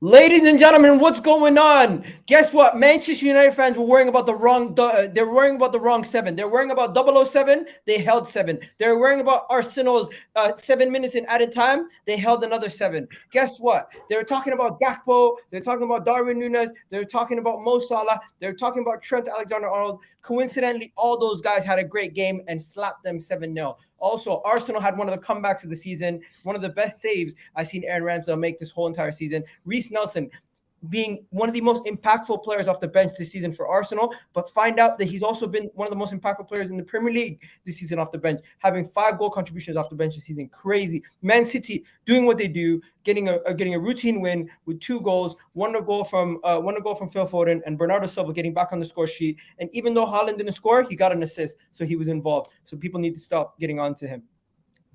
Ladies and gentlemen, what's going on? Guess what? Manchester United fans were worrying about the wrong. They're worrying about the wrong seven. They're worrying about 007. They held seven. They're worrying about Arsenal's 7 minutes in added time. They held another seven. Guess what? They were talking about Gakpo. They're talking about Darwin Núñez. They're talking about Mo Salah. They're talking about Trent Alexander-Arnold. Coincidentally, all those guys had a great game and slapped them 7-0. Also, Arsenal had one of the comebacks of the season, one of the best saves I've seen Aaron Ramsdale make this whole entire season. Reiss Nelson being one of the most impactful players off the bench this season for Arsenal, but find out that he's also been one of the most impactful players in the Premier League this season off the bench, having 5 goal contributions off the bench this season. Crazy. Man City doing what they do, getting a routine win with 2 goals, one goal from Phil Foden and Bernardo Silva getting back on the score sheet. And even though Haaland didn't score, he got an assist, so he was involved. So people need to stop getting on to him.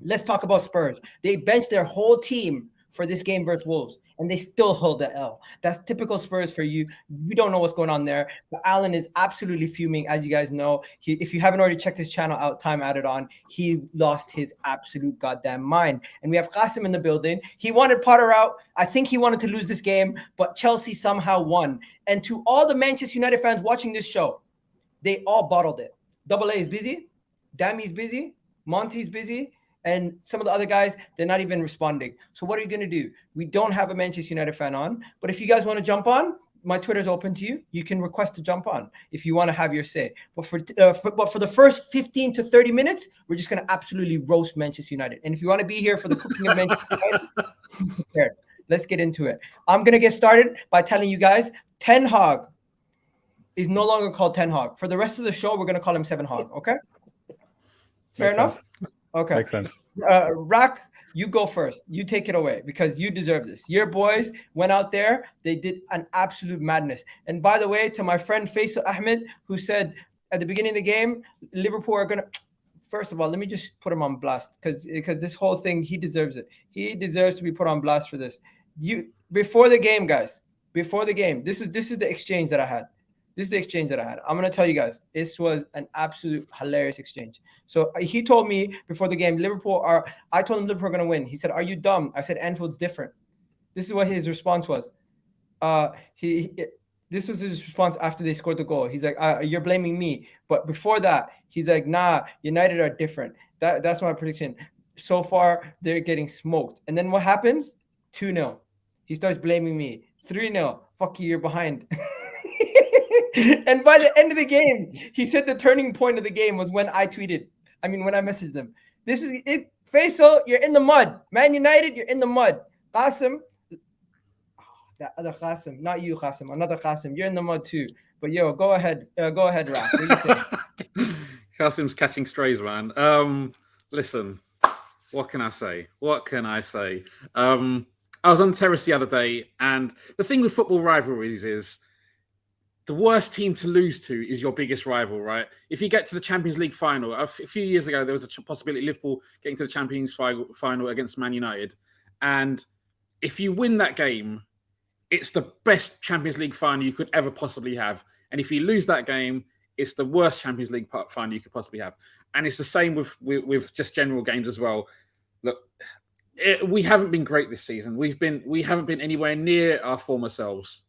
Let's talk about Spurs. They benched their whole team for this game versus Wolves, and they still hold the L. That's typical Spurs for you. We don't know what's going on there, but Alan is absolutely fuming, as you guys know. If you haven't already checked his channel out, time added on, he lost his absolute goddamn mind. And we have Qasim in the building. He wanted Potter out. I think he wanted to lose this game, but Chelsea somehow won. And to all the Manchester United fans watching this show, they all bottled it. Double A is busy. Dammy's busy. Monty's busy. And some of the other guys, they're not even responding. So what are you going to do? We don't have a Manchester United fan on. But if you guys want to jump on, my Twitter's open to you. You can request to jump on if you want to have your say. But for the first 15 to 30 minutes, we're just going to absolutely roast Manchester United. And if you want to be here for the cooking of Manchester United, be prepared. Let's get into it. I'm going to get started by telling you guys, Ten Hag is no longer called Ten Hag. For the rest of the show, we're going to call him Seven Hag. Okay? Fair enough? Okay. Makes sense. Rak, you go first. You take it away because you deserve this. Your boys went out there. They did an absolute madness. And by the way, to my friend Faisal Ahmed, who said at the beginning of the game, Liverpool are going to... First of all, let me just put him on blast because this whole thing, he deserves it. He deserves to be put on blast for this. Before the game, guys, before the game, this is the exchange that I had. This is the exchange that I had. I'm going to tell you guys, this was an absolute hilarious exchange. So he told me before the game, I told him Liverpool are going to win. He said, are you dumb? I said, Anfield's different. This is what his response was. This was his response after they scored the goal. He's like, you're blaming me. But before that, he's like, nah, United are different. That's my prediction. So far, they're getting smoked. And then what happens? 2-0. He starts blaming me. 3-0. Fuck you, you're behind. And by the end of the game, he said the turning point of the game was when I messaged him. This is it. Faisal, you're in the mud. Man United, you're in the mud. Qasim, that other Qasim, not you, Qasim, another Qasim, you're in the mud too. But yo, go ahead, Raf. What are you saying? Qasim's catching strays, man. Listen, what can I say? I was on the terrace the other day, and the thing with football rivalries is the worst team to lose to is your biggest rival, right? If you get to the Champions League final, a few years ago, there was a possibility of Liverpool getting to the Champions final against Man United. And if you win that game, it's the best Champions League final you could ever possibly have. And if you lose that game, it's the worst Champions League final you could possibly have. And it's the same with just general games as well. Look, we haven't been great this season. We haven't been anywhere near our former selves.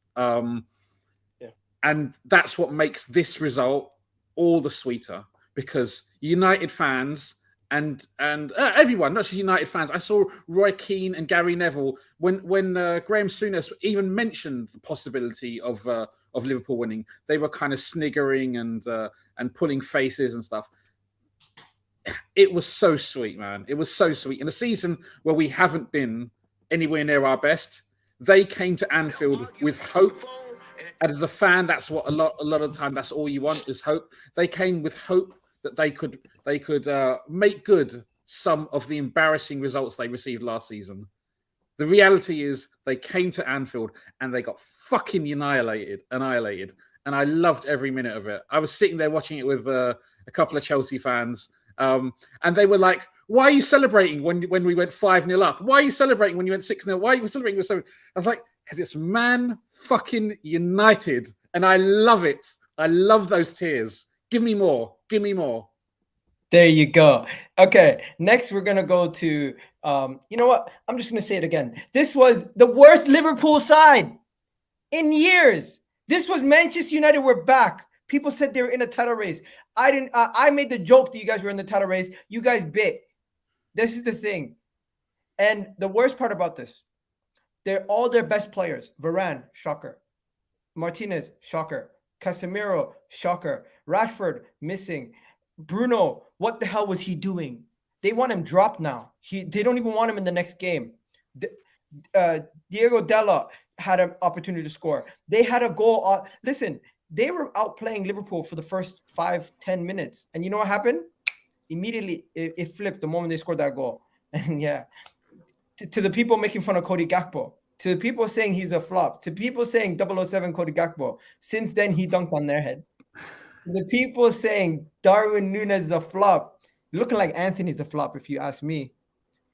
And that's what makes this result all the sweeter, because United fans and everyone, not just United fans. I saw Roy Keane and Gary Neville when Graham Souness even mentioned the possibility of Liverpool winning. They were kind of sniggering and pulling faces and stuff. It was so sweet, man. It was so sweet. In a season where we haven't been anywhere near our best, they came to Anfield with hope. And as a fan, that's what a lot of the time, that's all you want is hope. They came with hope that they could make good some of the embarrassing results they received last season. The reality is they came to Anfield and they got fucking annihilated. And I loved every minute of it. I was sitting there watching it with a couple of Chelsea fans. And they were like, why are you celebrating when we went 5-0 up? Why are you celebrating when you went 6-0? Why are you celebrating with 7? I was like, because it's Man fucking United. And I love it. I love those tears. Give me more. Give me more. There you go. Okay, next we're gonna go to you know what? I'm just gonna say it again. This was the worst Liverpool side in years. This was Manchester United. We're back. People said they were in a title race. I didn't. I made the joke that you guys were in the title race. You guys bit. This is the thing. And the worst part about this, they're all their best players. Varane, shocker. Martinez, shocker. Casemiro, shocker. Rashford, missing. Bruno, what the hell was he doing? They want him dropped now. They don't even want him in the next game. Diego Della had an opportunity to score. They had a goal. Listen, they were outplaying Liverpool for the first 5-10 minutes. And you know what happened? Immediately, it flipped the moment they scored that goal. And yeah, to the people making fun of Cody Gakpo, to the people saying he's a flop, to people saying 007 Cody Gakpo, since then he dunked on their head. The people saying Darwin Núñez is a flop, looking like Anthony's a flop, if you ask me.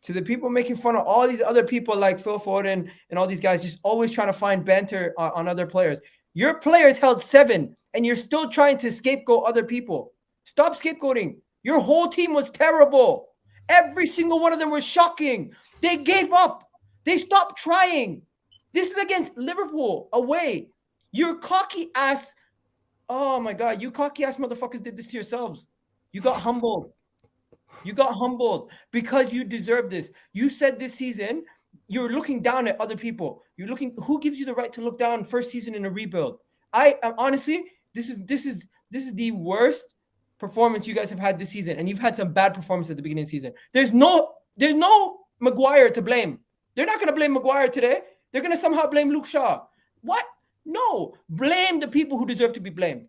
To the people making fun of all these other people like Phil Foden and all these guys, just always trying to find banter on other players. Your players held 7, and you're still trying to scapegoat other people. Stop scapegoating. Your whole team was terrible. Every single one of them was shocking. They gave up. They stopped trying. This is against Liverpool away. Your cocky ass. Oh my God, you cocky ass motherfuckers did this to yourselves. You got humbled. You got humbled because you deserve this. You said this season you're looking down at other people. You're looking. Who gives you the right to look down first season in a rebuild? I honestly, this is the worst performance you guys have had this season, and you've had some bad performance at the beginning of the season. There's no Maguire to blame. They're not going to blame Maguire today. They're going to somehow blame Luke Shaw. What? No, blame the people who deserve to be blamed.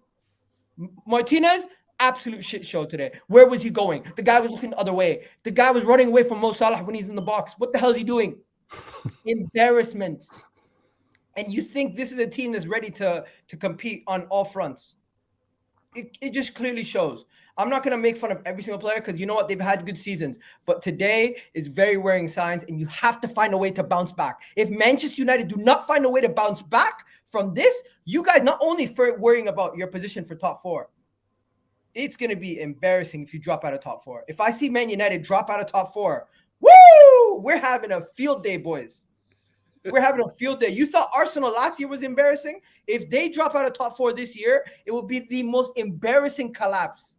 Martinez, absolute shit show today. Where was he going? The guy was looking the other way. The guy was running away from Mo Salah when he's in the box. What the hell is he doing? Embarrassment. And you think this is a team that's ready to compete on all fronts? It just clearly shows. I'm not going to make fun of every single player because you know what? They've had good seasons. But today is very worrying signs, and you have to find a way to bounce back. If Manchester United do not find a way to bounce back from this, you guys not only for worrying about your position for top 4, it's going to be embarrassing if you drop out of top 4. If I see Man United drop out of top 4, woo! We're having a field day, boys. We're having a field day. You thought Arsenal last year was embarrassing? If they drop out of top 4 this year, it will be the most embarrassing collapse.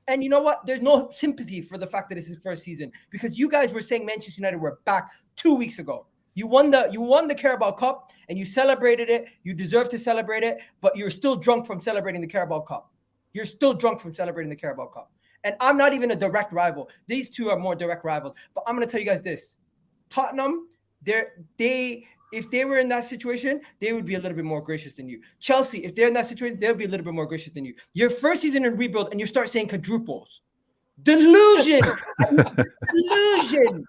And you know what? There's no sympathy for the fact that it's his first season because you guys were saying Manchester United were back 2 weeks ago. You won the Carabao Cup and you celebrated it. You deserve to celebrate it, but you're still drunk from celebrating the Carabao Cup. You're still drunk from celebrating the Carabao Cup. And I'm not even a direct rival. These two are more direct rivals. But I'm going to tell you guys this. Tottenham, if they were in that situation, they would be a little bit more gracious than you. Chelsea, if they're in that situation, they'll be a little bit more gracious than you. Your first season in rebuild, and you start saying quadruples. Delusion. Delusion.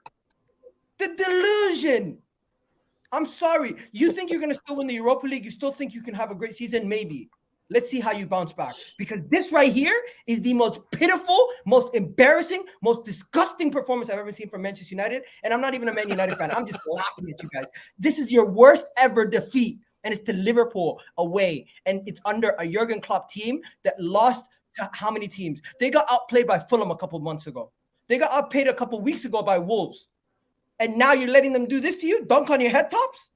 The delusion. I'm sorry. You think you're going to still win the Europa League? You still think you can have a great season? Maybe. Let's see how you bounce back. Because this right here is the most pitiful, most embarrassing, most disgusting performance I've ever seen from Manchester United. And I'm not even a Man United fan. I'm just laughing at you guys. This is your worst ever defeat. And it's to Liverpool away. And it's under a Jurgen Klopp team that lost to how many teams? They got outplayed by Fulham a couple months ago. They got outplayed a couple weeks ago by Wolves. And now you're letting them do this to you? Dunk on your head tops?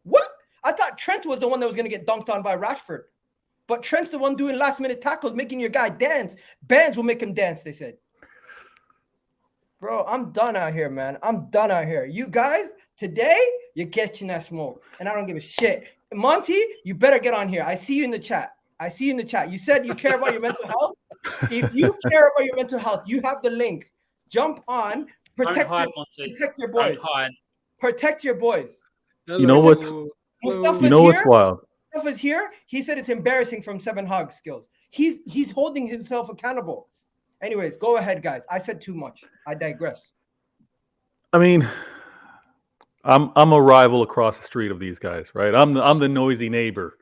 What? I thought Trent was the one that was going to get dunked on by Rashford. But Trent's the one doing last-minute tackles, making your guy dance. Bands will make him dance, they said. Bro, I'm done out here, man. I'm done out here. You guys, today, you're catching that smoke. And I don't give a shit. Monty, you better get on here. I see you in the chat. You said you care about your mental health. If you care about your mental health, you have the link. Jump on. Protect your boys. Don't hide. Protect your boys. You know what's wild? Mustafa's here. He said it's embarrassing from 7 hug skills. He's holding himself accountable. Anyways, go ahead, guys. I said too much. I digress. I mean, I'm a rival across the street of these guys, right? I'm the noisy neighbor,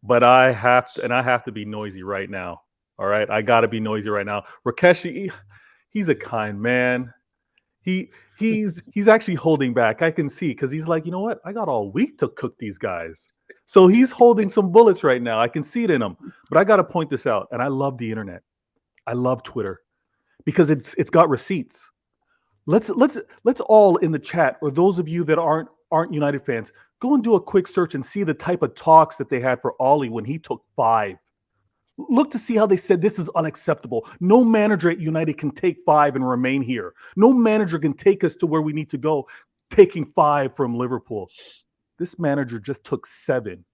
but I have to be noisy right now. All right, I got to be noisy right now. Rakesh, he's a kind man. He's actually holding back. I can see because he's like, you know what? I got all week to cook these guys. So he's holding some bullets right now. I can see it in him. But I got to point this out. And I love the internet. I love Twitter. because it's got receipts. Let's all in the chat, or those of you that aren't United fans, go and do a quick search and see the type of talks that they had for Ollie when he took 5. Look to see how they said this is unacceptable. No manager at United can take 5 and remain here. No manager can take us to where we need to go, taking 5 from Liverpool. This manager just took 7.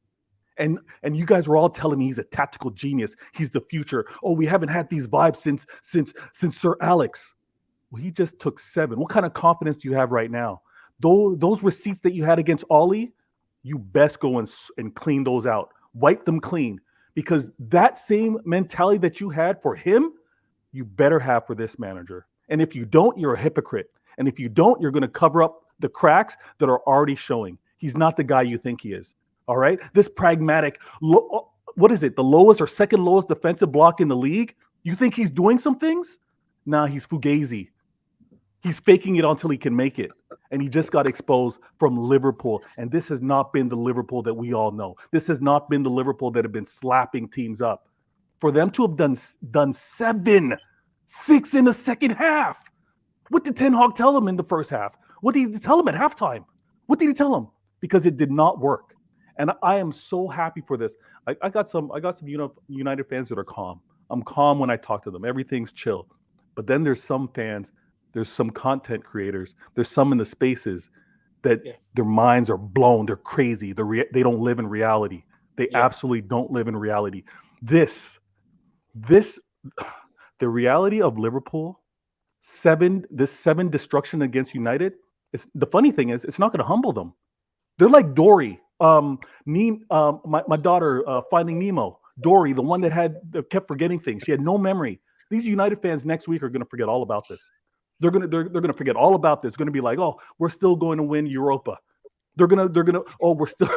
And you guys were all telling me he's a tactical genius. He's the future. Oh, we haven't had these vibes since Sir Alex. Well, he just took 7. What kind of confidence do you have right now? Those receipts that you had against Ollie, you best go and clean those out. Wipe them clean. Because that same mentality that you had for him, you better have for this manager. And if you don't, you're a hypocrite. And if you don't, you're going to cover up the cracks that are already showing. He's not the guy you think he is. All right? This pragmatic, what is it? The lowest or second lowest defensive block in the league? You think he's doing some things? Nah, he's fugazi. He's faking it until he can make it. And he just got exposed from Liverpool. And this has not been the Liverpool that we all know. This has not been the Liverpool that have been slapping teams up. For them to have done 6 in the second half. What did Ten Hag tell him in the first half? What did he tell him at halftime? What did he tell him? Because it did not work. And I am so happy for this. I got some United fans that are calm. I'm calm when I talk to them. Everything's chill. But then there's some fans, there's some content creators, there's some in the spaces that their minds are blown. They're crazy. They don't live in reality. They absolutely don't live in reality. The reality of Liverpool, 7 destruction against United. The funny thing is, it's not going to humble them. They're like Dory, my daughter, Finding Nemo. Dory, the one that kept forgetting things. She had no memory. These United fans next week are going to forget all about this. They're gonna forget all about this. It's gonna be like, oh, we're still going to win Europa. They're gonna. Oh, we're still.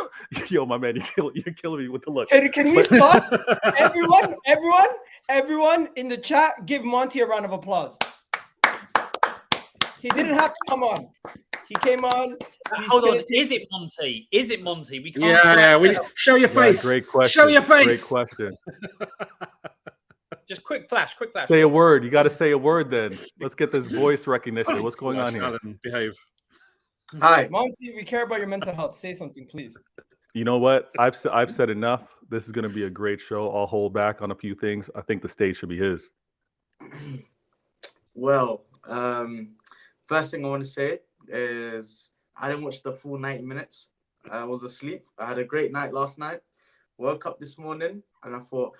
Yo, my man, you're killing me with the look. Can we stop? Everyone in the chat, give Monty a round of applause. He didn't have to come on. He came on. Hold on, is it Monty? Is it Monty? We can't. Yeah. Show your face. Yeah, great question. Show your face. Great question. Just quick flash. Say a word. You got to say a word then. Let's get this voice recognition. What's going on here? Alan, behave. Hi, Monty. We care about your mental health. Say something, please. You know what? I've said enough. This is going to be a great show. I'll hold back on a few things. I think the stage should be his. Well, first thing I want to say is I didn't watch the full 90 minutes. I was asleep. I had a great night last night. Woke up this morning and I thought,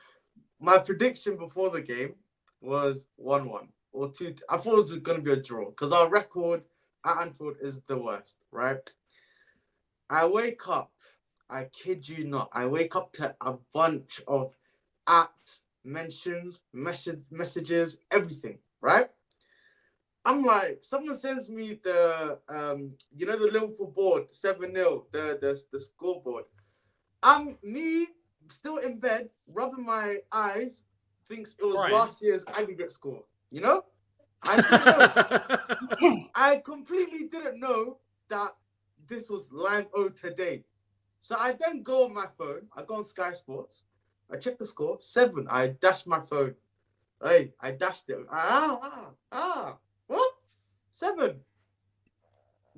my prediction before the game was 1-1 or 2. I thought it was going to be a draw because our record at Anfield is the worst, right? I wake up, I kid you not, I wake up to a bunch of apps, mentions, messages, everything, right? I'm like, someone sends me the, the Liverpool board, 7-0, the scoreboard. Me still in bed, rubbing my eyes, thinks it was last year's aggregate score. You know? I completely didn't know that this was live today. So I then go on my phone. I go on Sky Sports. I check the score. 7. I dashed my phone. Hey, I dashed it. What? 7.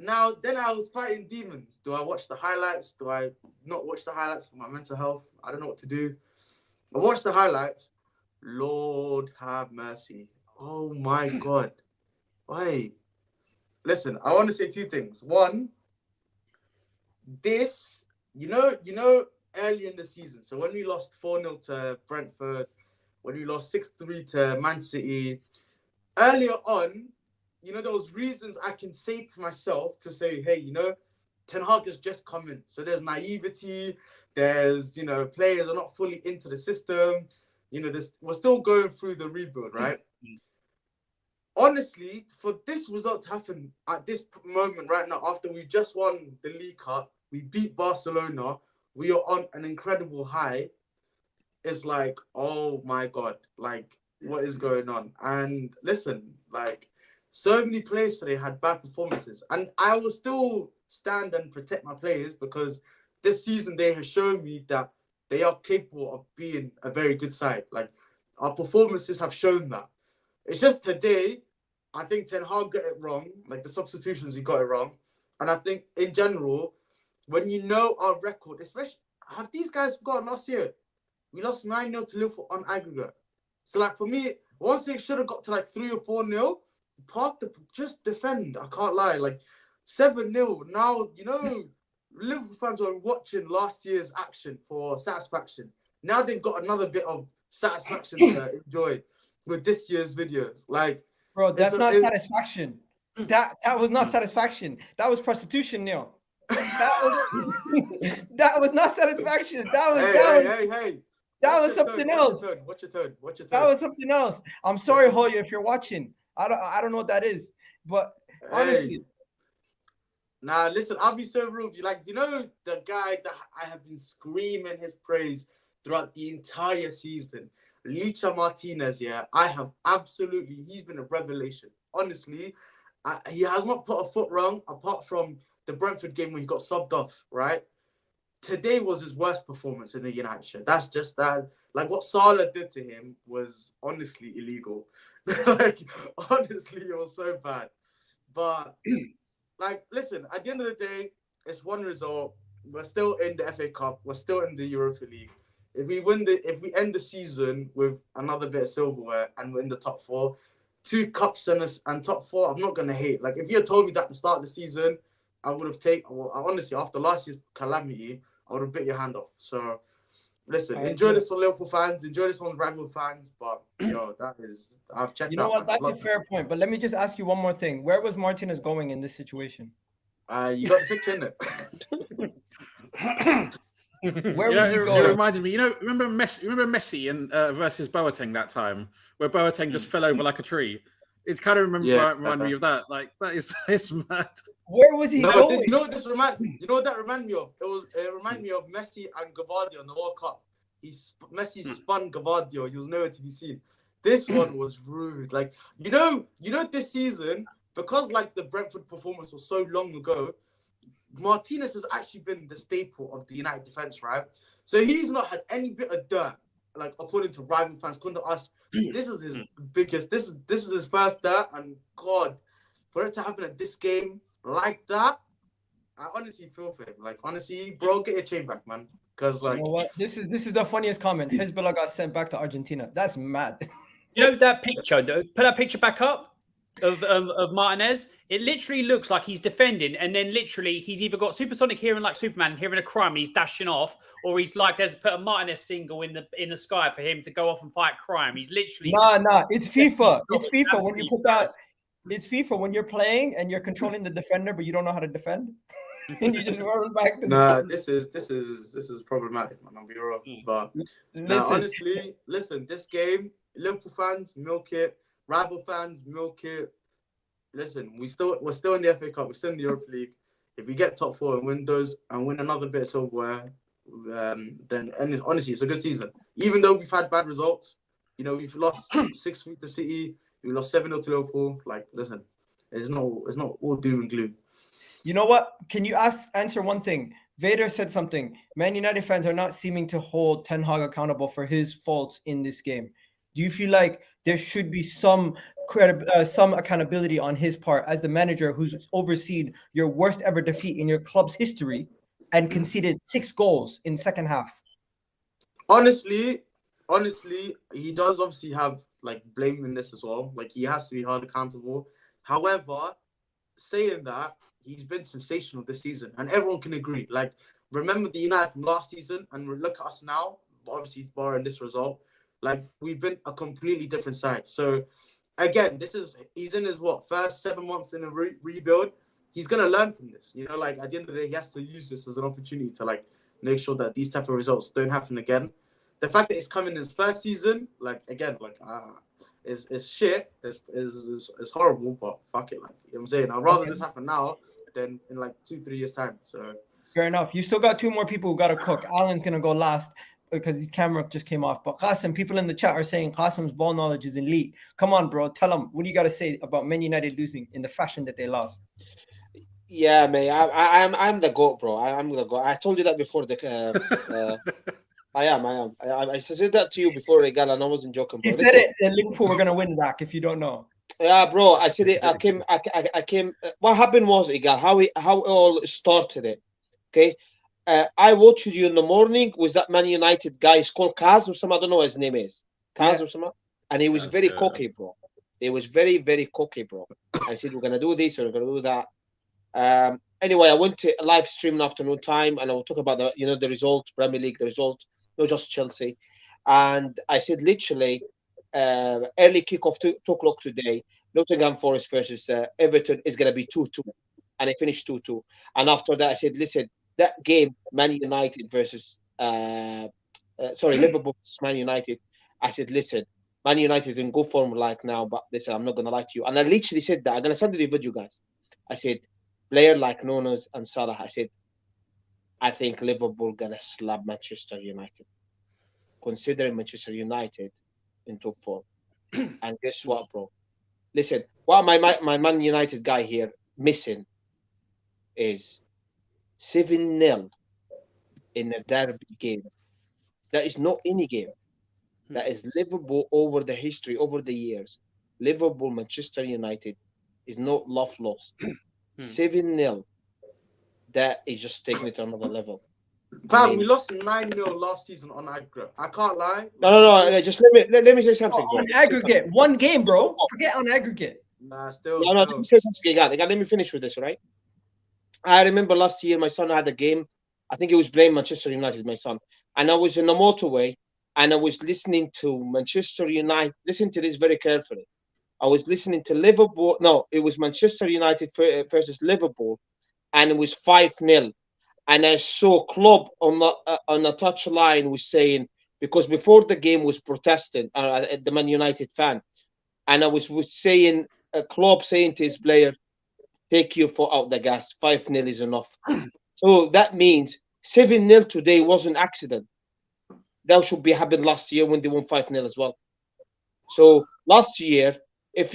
Now, then I was fighting demons. Do I watch the highlights? Do I not watch the highlights for my mental health? I don't know what to do. I watched the highlights. Lord have mercy. Oh my God. Why? Listen, I want to say 2 things. One, this, you know, early in the season. So when we lost 4-0 to Brentford, when we lost 6-3 to Man City, earlier on, there was reasons I can say to myself to say, hey, Ten Hag has just come in. So there's naivety. There's, players are not fully into the system. We're still going through the rebuild, right? Honestly, for this result to happen at this moment right now, after we just won the League Cup, we beat Barcelona, we are on an incredible high. It's like, oh my God, like, what is going on? And listen, like, so many players today had bad performances. And I will still stand and protect my players because this season they have shown me that they are capable of being a very good side. Like, our performances have shown that. It's just today, I think Ten Hag got it wrong. Like the substitutions, he got it wrong. And I think in general, when you know our record, especially, have these guys forgotten last year? We lost 9-0 to Liverpool on aggregate. So like for me, once it should have got to like 3 or 4-0, just defend. I can't lie. Like 7-0. Now, you know, Liverpool fans are watching last year's action for satisfaction. Now they've got another bit of satisfaction to enjoy with this year's videos. Like, bro, that's not satisfaction. That was not satisfaction. That was prostitution, Neil. That was not satisfaction. That was something else. Watch your tone. That was something else. I'm sorry, Hoya, if you're watching. I don't know what that is, but honestly. Nah, listen, I'll be so rude. You know the guy that I have been screaming his praise throughout the entire season, Lisandro Martinez. Yeah, I have absolutely. He's been a revelation. Honestly, he has not put a foot wrong apart from the Brentford game where he got subbed off. Right. Today was his worst performance in the United shirt. That's just that. Like what Salah did to him was honestly illegal. Like honestly, it was so bad. But like, listen, at the end of the day, it's one result. We're still in the FA Cup. We're still in the Europa League. If we end the season with another bit of silverware and we're in the top 4, 2 cups and top 4, I'm not gonna hate. Like if you had told me that at the start of the season, I would have honestly, after last year's calamity, I would have bit your hand off. So, listen, enjoy this on Liverpool fans, enjoy this on rival fans, but, yo, I've checked out. You know what, that's a fair point, but let me just ask you one more thing. Where was Martinez going in this situation? You got the picture, in it. Where was he going? It reminded me, remember Messi and versus Boateng that time, where Boateng just fell over like a tree? It kind of reminded me of that. Like, it's mad. Where was he going? You know what that reminded me of? It reminded me of Messi and Gavardio in the World Cup. Messi spun Gavardio. He was nowhere to be seen. This one was rude. Like, you know, this season, because like the Brentford performance was so long ago, Martinez has actually been the staple of the United defense, right? So he's not had any bit of dirt. Like according to rival fans, according to us, this is his biggest. This is his first dirt, and God, for it to happen at this game like that, I honestly feel for him. Like honestly, bro, get your chain back, man. Because like, you know what? This is the funniest comment. Hezbollah got sent back to Argentina. That's mad. You know that picture? Put that picture back up of Martinez. It literally looks like he's defending, and then literally he's either got supersonic hearing like Superman, hearing a crime, and he's dashing off, or he's like there's put a Martinez single in the sky for him to go off and fight crime. He's literally it's FIFA. It's FIFA when you put that. It's FIFA when you're playing and you're controlling the defender, but you don't know how to defend, and you just run back. This is problematic, man. I'll be real, but honestly, listen. This game, Liverpool fans milk it, rival fans milk it. Listen, we're still in the FA Cup. We're still in the Europa League. If we get top 4 and win those and win another bit of silverware, then honestly, it's a good season. Even though we've had bad results, we've lost 6-3 to City. We lost 7-0 to Liverpool. Like, listen, it's not all doom and gloom. You know what? Can you answer one thing? Vader said something. Man United fans are not seeming to hold Ten Hag accountable for his faults in this game. Do you feel like there should be some accountability on his part as the manager who's overseen your worst ever defeat in your club's history and conceded 6 goals in second half? Honestly, he does obviously have like blame in this as well. Like he has to be held accountable. However, saying that, he's been sensational this season, and everyone can agree. Like, remember the United from last season, and look at us now. Obviously, barring this result, like we've been a completely different side. So, again, he's in his first 7 months in a rebuild. He's gonna learn from this. Like at the end of the day, he has to use this as an opportunity to like make sure that these type of results don't happen again. The fact that it's coming in his first season, like again, like is shit. It's horrible, but fuck it. Like I'm saying, I'd rather this happen now than in like 2-3 years time. So fair enough. You still got 2 more people who got to cook. Alan's gonna go last because his camera just came off. But Qasim, people in the chat are saying Qasim's ball knowledge is elite. Come on, bro. Tell them, what do you got to say about Man United losing in the fashion that they lost? Yeah, mate. I'm the GOAT, bro. I'm the GOAT. I told you that before the I am. I said that to you before, Regal, and I wasn't joking. He Bro. said it, and Liverpool were going to win back, if you don't know. Yeah, bro. I said it. I came. What happened was, Regal, how it all started it. Okay. I watched you in the morning with that Man United guy. It's called Kaz or something. I don't know what his name is. Kaz or something. And he was very cocky, bro. He was very, very cocky, bro. I said, we're going to do this, we're going to do that. Anyway, I went to a live stream in afternoon time, and I will talk about the result, Premier League, the result, not just Chelsea. And I said, literally, early kickoff 2 o'clock today, Nottingham Forest versus Everton is going to be 2-2. And I finished 2-2. And after that, I said, listen, that game, Man United versus, Liverpool versus Man United, I said, listen, Man United didn't go form like now, but listen, I'm not going to lie to you. And I literally said that. I'm going to send you the video, guys. I said, player like Nunes and Salah, I said, I think Liverpool going to slap Manchester United. Considering Manchester United in top form. And guess what, bro? Listen, what my Man United guy here missing is 7-0 in a derby game. That is not any game. That is Liverpool over the history, over the years. Liverpool, Manchester United is not love lost. 7-0. That is just taking it to another level. Fam, we lost 9-0 last season on aggregate. I can't lie. No. Just let me say something. On aggregate, one game, bro. Forget on aggregate. Nah, still. No, let me say something. Let me finish with this, right? I remember last year my son had a game. I think he was playing Manchester United, my son. And I was in the motorway and I was listening to Manchester United. Listen to this very carefully. I was listening to Liverpool. No, it was Manchester United versus Liverpool. And it was 5-0. And I saw Klopp on the touch line was saying, because before the game was protesting, the Man United fan. And I was saying, Klopp saying to his player, take your foot out the gas. 5-0 is enough. So that means 7-0 today was an accident. That should be happened last year when they won 5-0 as well. So last year, if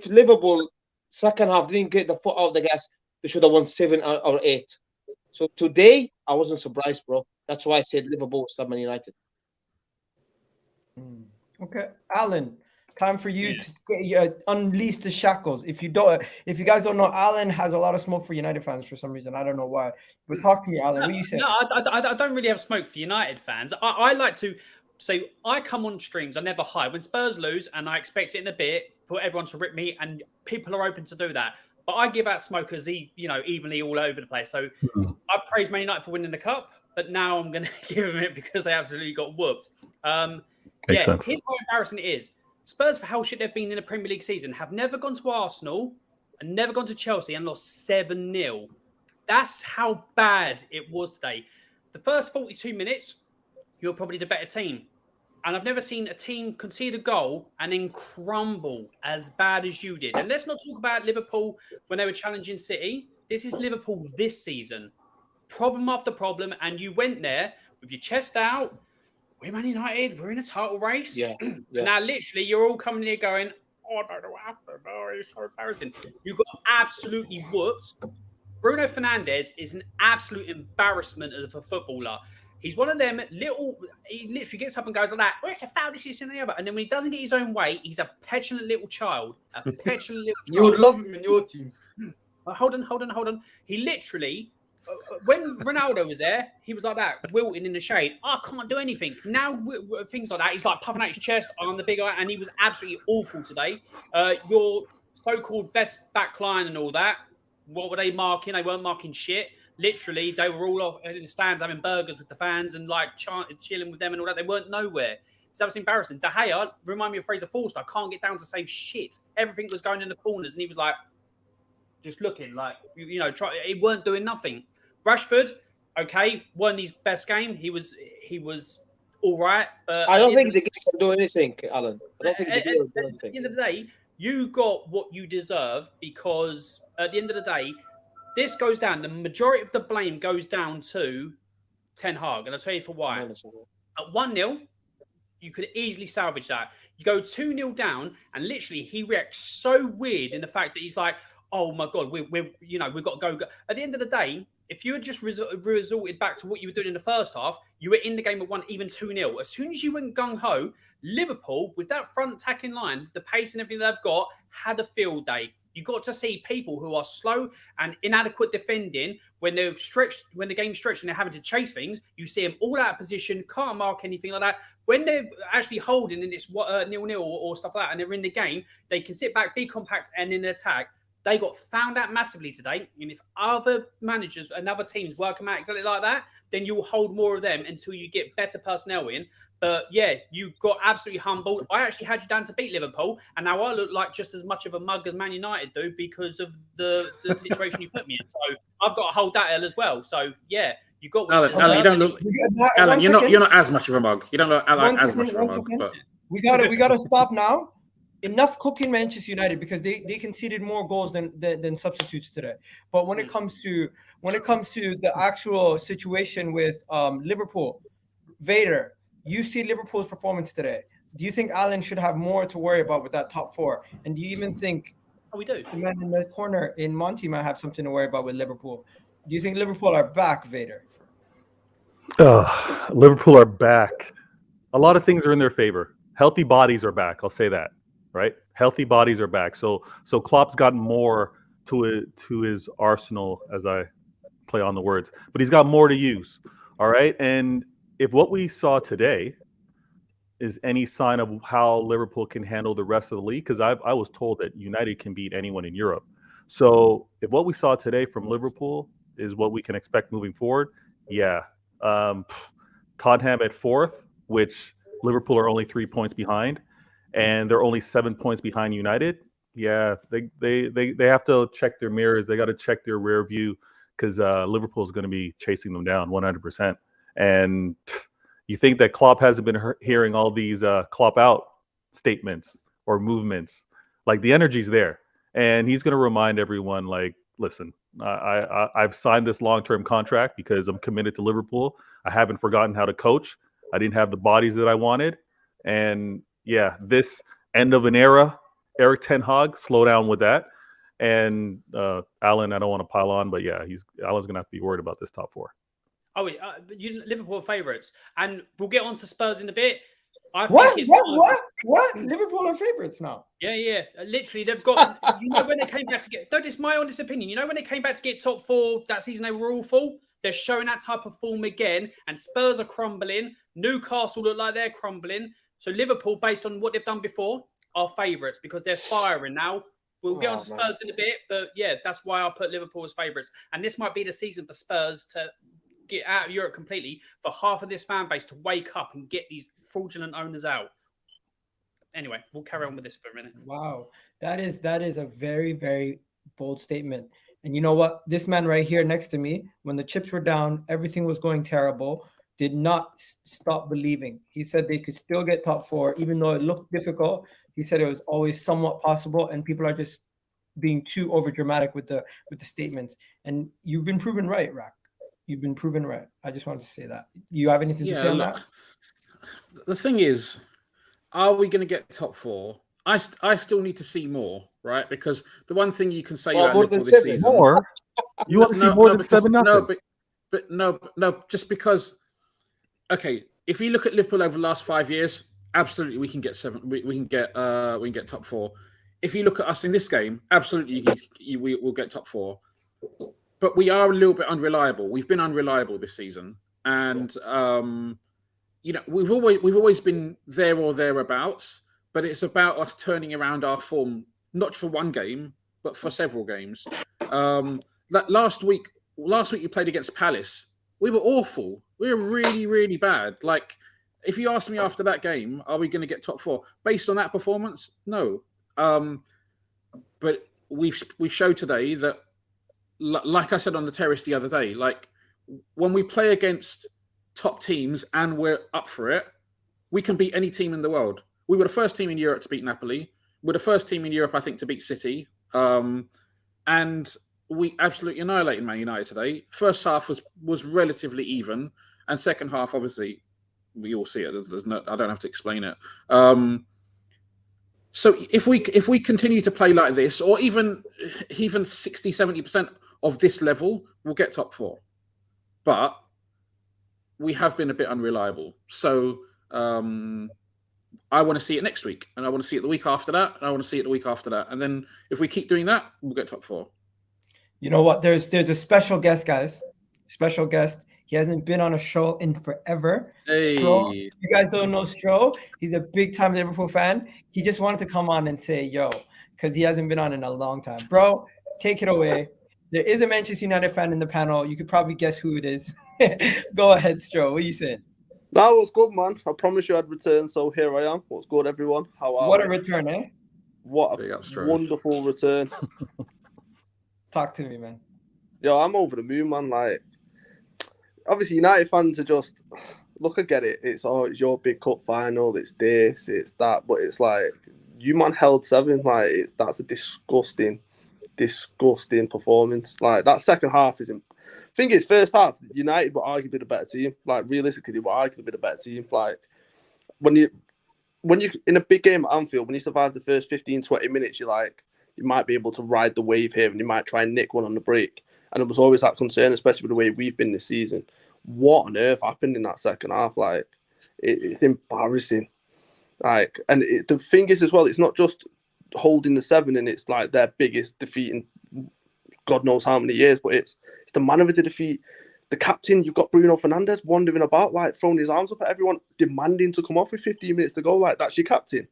Liverpool second half didn't get the foot out the gas, they should have won 7 or 8. So today, I wasn't surprised, bro. That's why I said Liverpool was Man United. Okay, Alan, time for you to unleash the shackles. If you guys don't know, Alan has a lot of smoke for United fans for some reason. I don't know why. But talk to me, Alan. What do you say? No, I don't really have smoke for United fans. I like to say I come on streams. I never hide when Spurs lose, and I expect it in a bit for everyone to rip me, and people are open to do that. But I give out smokers, evenly all over the place. So I praise Man United for winning the cup, but now I'm going to give them it because they absolutely got whooped. Here's how embarrassing it is. Spurs, for how shit they've been in the Premier League season, have never gone to Arsenal and never gone to Chelsea and lost 7-0. That's how bad it was today. The first 42 minutes, you're probably the better team. And I've never seen a team concede a goal and then crumble as bad as you did. And let's not talk about Liverpool when they were challenging City. This is Liverpool this season. Problem after problem. And you went there with your chest out. We're Man United. We're in a title race. Yeah. Now, literally, you're all coming here going, I don't know what happened. Oh, it's so embarrassing. You got absolutely whooped. Bruno Fernandes is an absolute embarrassment as a footballer. He's one of them he literally gets up and goes like that. Where's the foul? This is and the other. And then when he doesn't get his own way, he's a petulant little child. You would love him in your team. Hold on. He literally, when Ronaldo was there, he was like that, wilting in the shade. I can't do anything. Now, things like that, he's like puffing out his chest on the big eye, and he was absolutely awful today. Your so-called best back line and all that, what were they marking? They weren't marking shit. Literally, they were all off in the stands having burgers with the fans and like chilling with them and all that. They weren't nowhere. So that was embarrassing. De Gea, remind me of Fraser Forster. I can't get down to say shit. Everything was going in the corners, and he was like, just looking like, he weren't doing nothing. Rashford, okay, won his best game. He was all right. But I don't think the game can do anything, Alan. I don't think the game can do anything. At the end of the day, you got what you deserve because at the end of the day, this goes down. The majority of the blame goes down to Ten Hag, and I'll tell you for why. At 1-0, you could easily salvage that. You go 2-0 down, and literally he reacts so weird in the fact that he's like, "Oh my god, we've got to go." At the end of the day, if you had just resorted back to what you were doing in the first half, you were in the game at 1, even 2-0. As soon as you went gung-ho, Liverpool, with that front attacking line, the pace and everything they've got, had a field day. You got to see people who are slow and inadequate defending when they're stretched, when the game's stretched and they're having to chase things. You see them all out of position, can't mark anything like that. When they're actually holding and it's 0-0 or stuff like that, and they're in the game, they can sit back, be compact, and in attack. They got found out massively today. And if other managers and other teams work them out exactly like that, then you'll hold more of them until you get better personnel in. But yeah, you got absolutely humbled. I actually had you down to beat Liverpool, and now I look like just as much of a mug as Man United do because of the situation you put me in. So I've got to hold that L as well. So yeah, you got. Alan, you don't look. Alan, you're not as much of a mug. You don't look as much of a mug. But we gotta stop now. Enough cooking Manchester United, because they conceded more goals than substitutes today. But when it comes to the actual situation with Liverpool, Vader, you see Liverpool's performance today. Do you think Alan should have more to worry about with that top 4? And do you even think we do? The man in the corner in Monty might have something to worry about with Liverpool? Do you think Liverpool are back, Vader? Liverpool are back. A lot of things are in their favor. Healthy bodies are back. I'll say that. Right, healthy bodies are back. So Klopp's got more to his arsenal, as I play on the words, but he's got more to use. All right, and if what we saw today is any sign of how Liverpool can handle the rest of the league, because I was told that United can beat anyone in Europe. So if what we saw today from Liverpool is what we can expect moving forward, yeah. Tottenham at 4th, which Liverpool are only 3 points behind. And they're only 7 points behind United. Yeah, they have to check their mirrors. They got to check their rear view, because Liverpool is going to be chasing them down 100%. And you think that Klopp hasn't been hearing all these Klopp out statements or movements? Like, the energy's there, and he's going to remind everyone, like, listen, I've signed this long-term contract because I'm committed to Liverpool. I haven't forgotten how to coach. I didn't have the bodies that I wanted, and yeah, this end of an era, Eric Ten Hag, slow down with that. And Alan, I don't want to pile on, but yeah, Alan's going to have to be worried about this top 4. Oh, Liverpool favourites. And we'll get on to Spurs in a bit. What? Liverpool are favourites now? Yeah. Literally, they've got, when they came back to get, it's my honest opinion, when they came back to get top 4 that season, they were awful. They're showing that type of form again. And Spurs are crumbling. Newcastle look like they're crumbling. So Liverpool, based on what they've done before, are favourites because they're firing now. We'll get on to Spurs in a bit, but yeah, that's why I put Liverpool as favourites. And this might be the season for Spurs to get out of Europe completely, for half of this fan base to wake up and get these fraudulent owners out. Anyway, we'll carry on with this for a minute. Wow, that is a very, very bold statement. And you know what? This man right here next to me, when the chips were down, everything was going terrible, did not stop believing. He said they could still get top 4, even though it looked difficult. He said it was always somewhat possible, and people are just being too overdramatic with the statements. And you've been proven right, Rack. You've been proven right. I just wanted to say that. You have anything to say on that? The thing is, are we going to get top 4? I still need to see more, right? Because the one thing you can say about Liverpool this season, more. You want to see more than 7-0? No, just because. Okay, if you look at Liverpool over the last 5 years, absolutely we can get 7. We can get top 4. If you look at us in this game, absolutely we will get top 4. But we are a little bit unreliable. We've been unreliable this season, and we've always been there or thereabouts. But it's about us turning around our form, not for one game, but for several games. Last week you played against Palace. We were awful. We were really, really bad. Like, if you ask me after that game, are we going to get top 4? Based on that performance, no. But we showed today that, like I said on the terrace the other day, like when we play against top teams and we're up for it, we can beat any team in the world. We were the first team in Europe to beat Napoli. We're the first team in Europe, I think, to beat City. And we absolutely annihilated Man United today. First half was relatively even, and second half, obviously, we all see it. There's no, I don't have to explain it. So if we continue to play like this, or even 60-70% of this level will get top 4. But we have been a bit unreliable. So I want to see it next week, and I want to see it the week after that, and I want to see it the week after that. And then if we keep doing that, we'll get top 4. You know what? There's a special guest, guys. Special guest. He hasn't been on a show in forever. Hey. Stro, you guys don't know Stro. He's a big-time Liverpool fan. He just wanted to come on and say, yo, because he hasn't been on in a long time. Bro, take it away. There is a Manchester United fan in the panel. You could probably guess who it is. Go ahead, Stro. What are you saying? That was good, man. I promised you I'd return, so here I am. What's good, everyone? How are What we? a return, eh? What a wonderful return. Talk to me, man. Yo, I'm over the moon, man. Like, obviously, United fans are just, look, I get it. It's your big cup final. It's this, it's that. But it's like, you man held 7. Like, that's a disgusting performance. Like, that second half is... I think it's first half, United were arguably the better team. Like, realistically, they were arguably the better team. Like, when you in a big game at Anfield, when you survive the first 15, 20 minutes, you're like, you might be able to ride the wave here and you might try and nick one on the break. And it was always that concern, especially with the way we've been this season. What on earth happened in that second half? Like, it's embarrassing. Like, and the thing is as well, it's not just holding the 7 and it's like their biggest defeat in God knows how many years, but it's the man of the defeat. The captain, you've got Bruno Fernandes wandering about, like throwing his arms up at everyone, demanding to come off with 15 minutes to go. Like, that's your captain.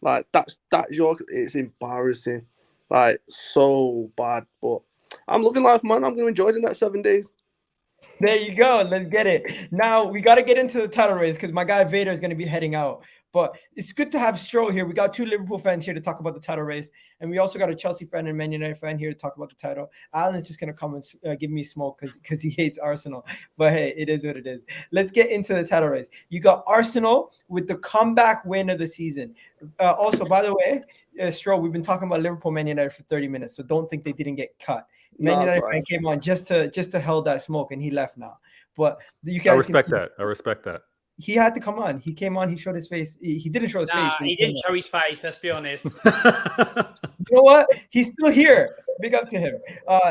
Like, that's it's embarrassing. Like, so bad. But I'm loving life, man. I'm going to enjoy the next 7 days. There you go. Let's get it. Now, we got to get into the title race because my guy Vader is going to be heading out. But it's good to have Stro here. We got 2 Liverpool fans here to talk about the title race. And we also got a Chelsea fan and Man United fan here to talk about the title. Alan is just going to come and give me smoke because he hates Arsenal. But, hey, it is what it is. Let's get into the title race. You got Arsenal with the comeback win of the season. Also, by the way, Stro, we've been talking about Liverpool Man United for 30 minutes, so don't think they didn't get cut. Man United fan came on just to hold that smoke, and he left now. But you guys, I respect that. He had to come on. He came on. He showed his face. He didn't show his face. He didn't show his face. Let's be honest. You know what? He's still here. Big up to him.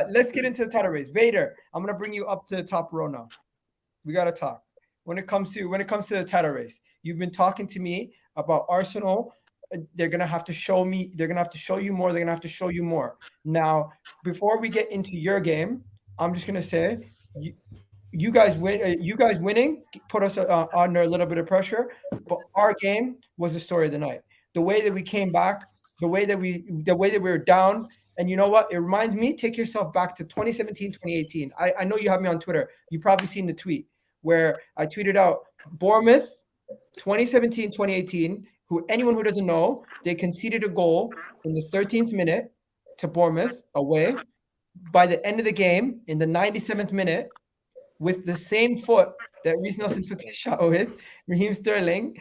Let's get into the title race. Vader, I'm gonna bring you up to the top row now. We gotta talk. When it comes to the title race, you've been talking to me about Arsenal. They're gonna have to show me. They're gonna have to show you more. They're gonna have to show you more. Now, before we get into your game, I'm just gonna say, you guys win. You guys winning put us under a little bit of pressure. But our game was the story of the night. The way that we came back, the way that we were down. And you know what? It reminds me. Take yourself back to 2017, 2018. I know you have me on Twitter. You've probably seen the tweet where I tweeted out Bournemouth, 2017, 2018. Anyone who doesn't know, they conceded a goal in the 13th minute to Bournemouth away. By the end of the game, in the 97th minute, with the same foot that Reece Nelson took his shot with, Raheem Sterling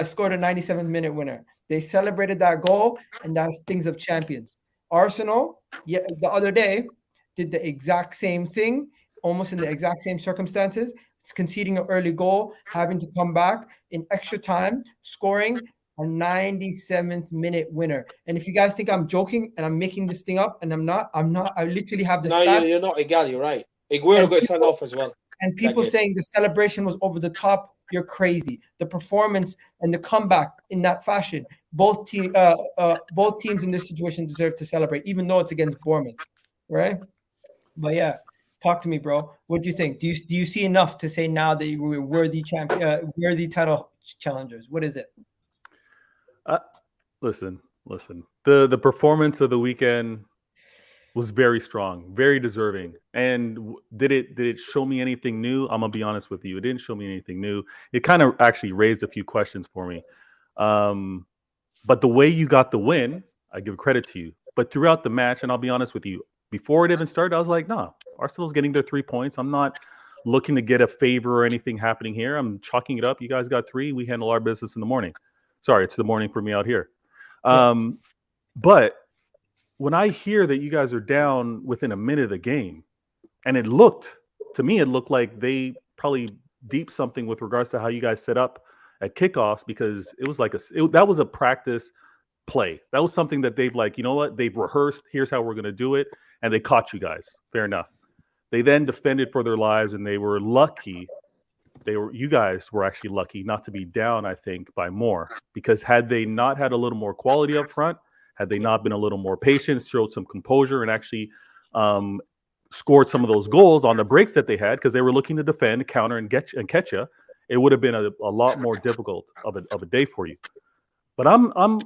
scored a 97th minute winner. They celebrated that goal, and that's things of champions. Arsenal, the other day, did the exact same thing, almost in the exact same circumstances. It's conceding an early goal, having to come back in extra time, scoring a 97th minute winner. And if you guys think I'm joking and I'm making this thing up, and I'm not. I literally have the stats. No, you're not, Igal. You're right. Aguero got sent off as well. And people saying the celebration was over the top. You're crazy. The performance and the comeback in that fashion. Both teams in this situation deserve to celebrate, even though it's against Bournemouth, right? But yeah, talk to me, bro. What do you think? Do you see enough to say now that you were worthy title challengers? What is it? Listen. The performance of the weekend was very strong, very deserving. And did it show me anything new? I'm gonna be honest with you. It didn't show me anything new. It kind of actually raised a few questions for me. But the way you got the win, I give credit to you. But throughout the match, and I'll be honest with you, before it even started, I was like, nah, Arsenal's getting their 3 points. I'm not looking to get a favor or anything happening here. I'm chalking it up. You guys got 3. We handle our business in the morning. Sorry, it's the morning for me out here. But when I hear that you guys are down within a minute of the game, and it looked like they probably deep something with regards to how you guys set up at kickoffs, because it was like that was a practice play. That was something that they've like, you know what? They've rehearsed. Here's how we're going to do it. And they caught you guys. Fair enough. They then defended for their lives, and they were lucky. You guys were actually lucky not to be down, I think, by more. Because had they not had a little more quality up front, had they not been a little more patient, showed some composure, and actually scored some of those goals on the breaks that they had, because they were looking to defend, counter, and catch you, it would have been a lot more difficult of a day for you. But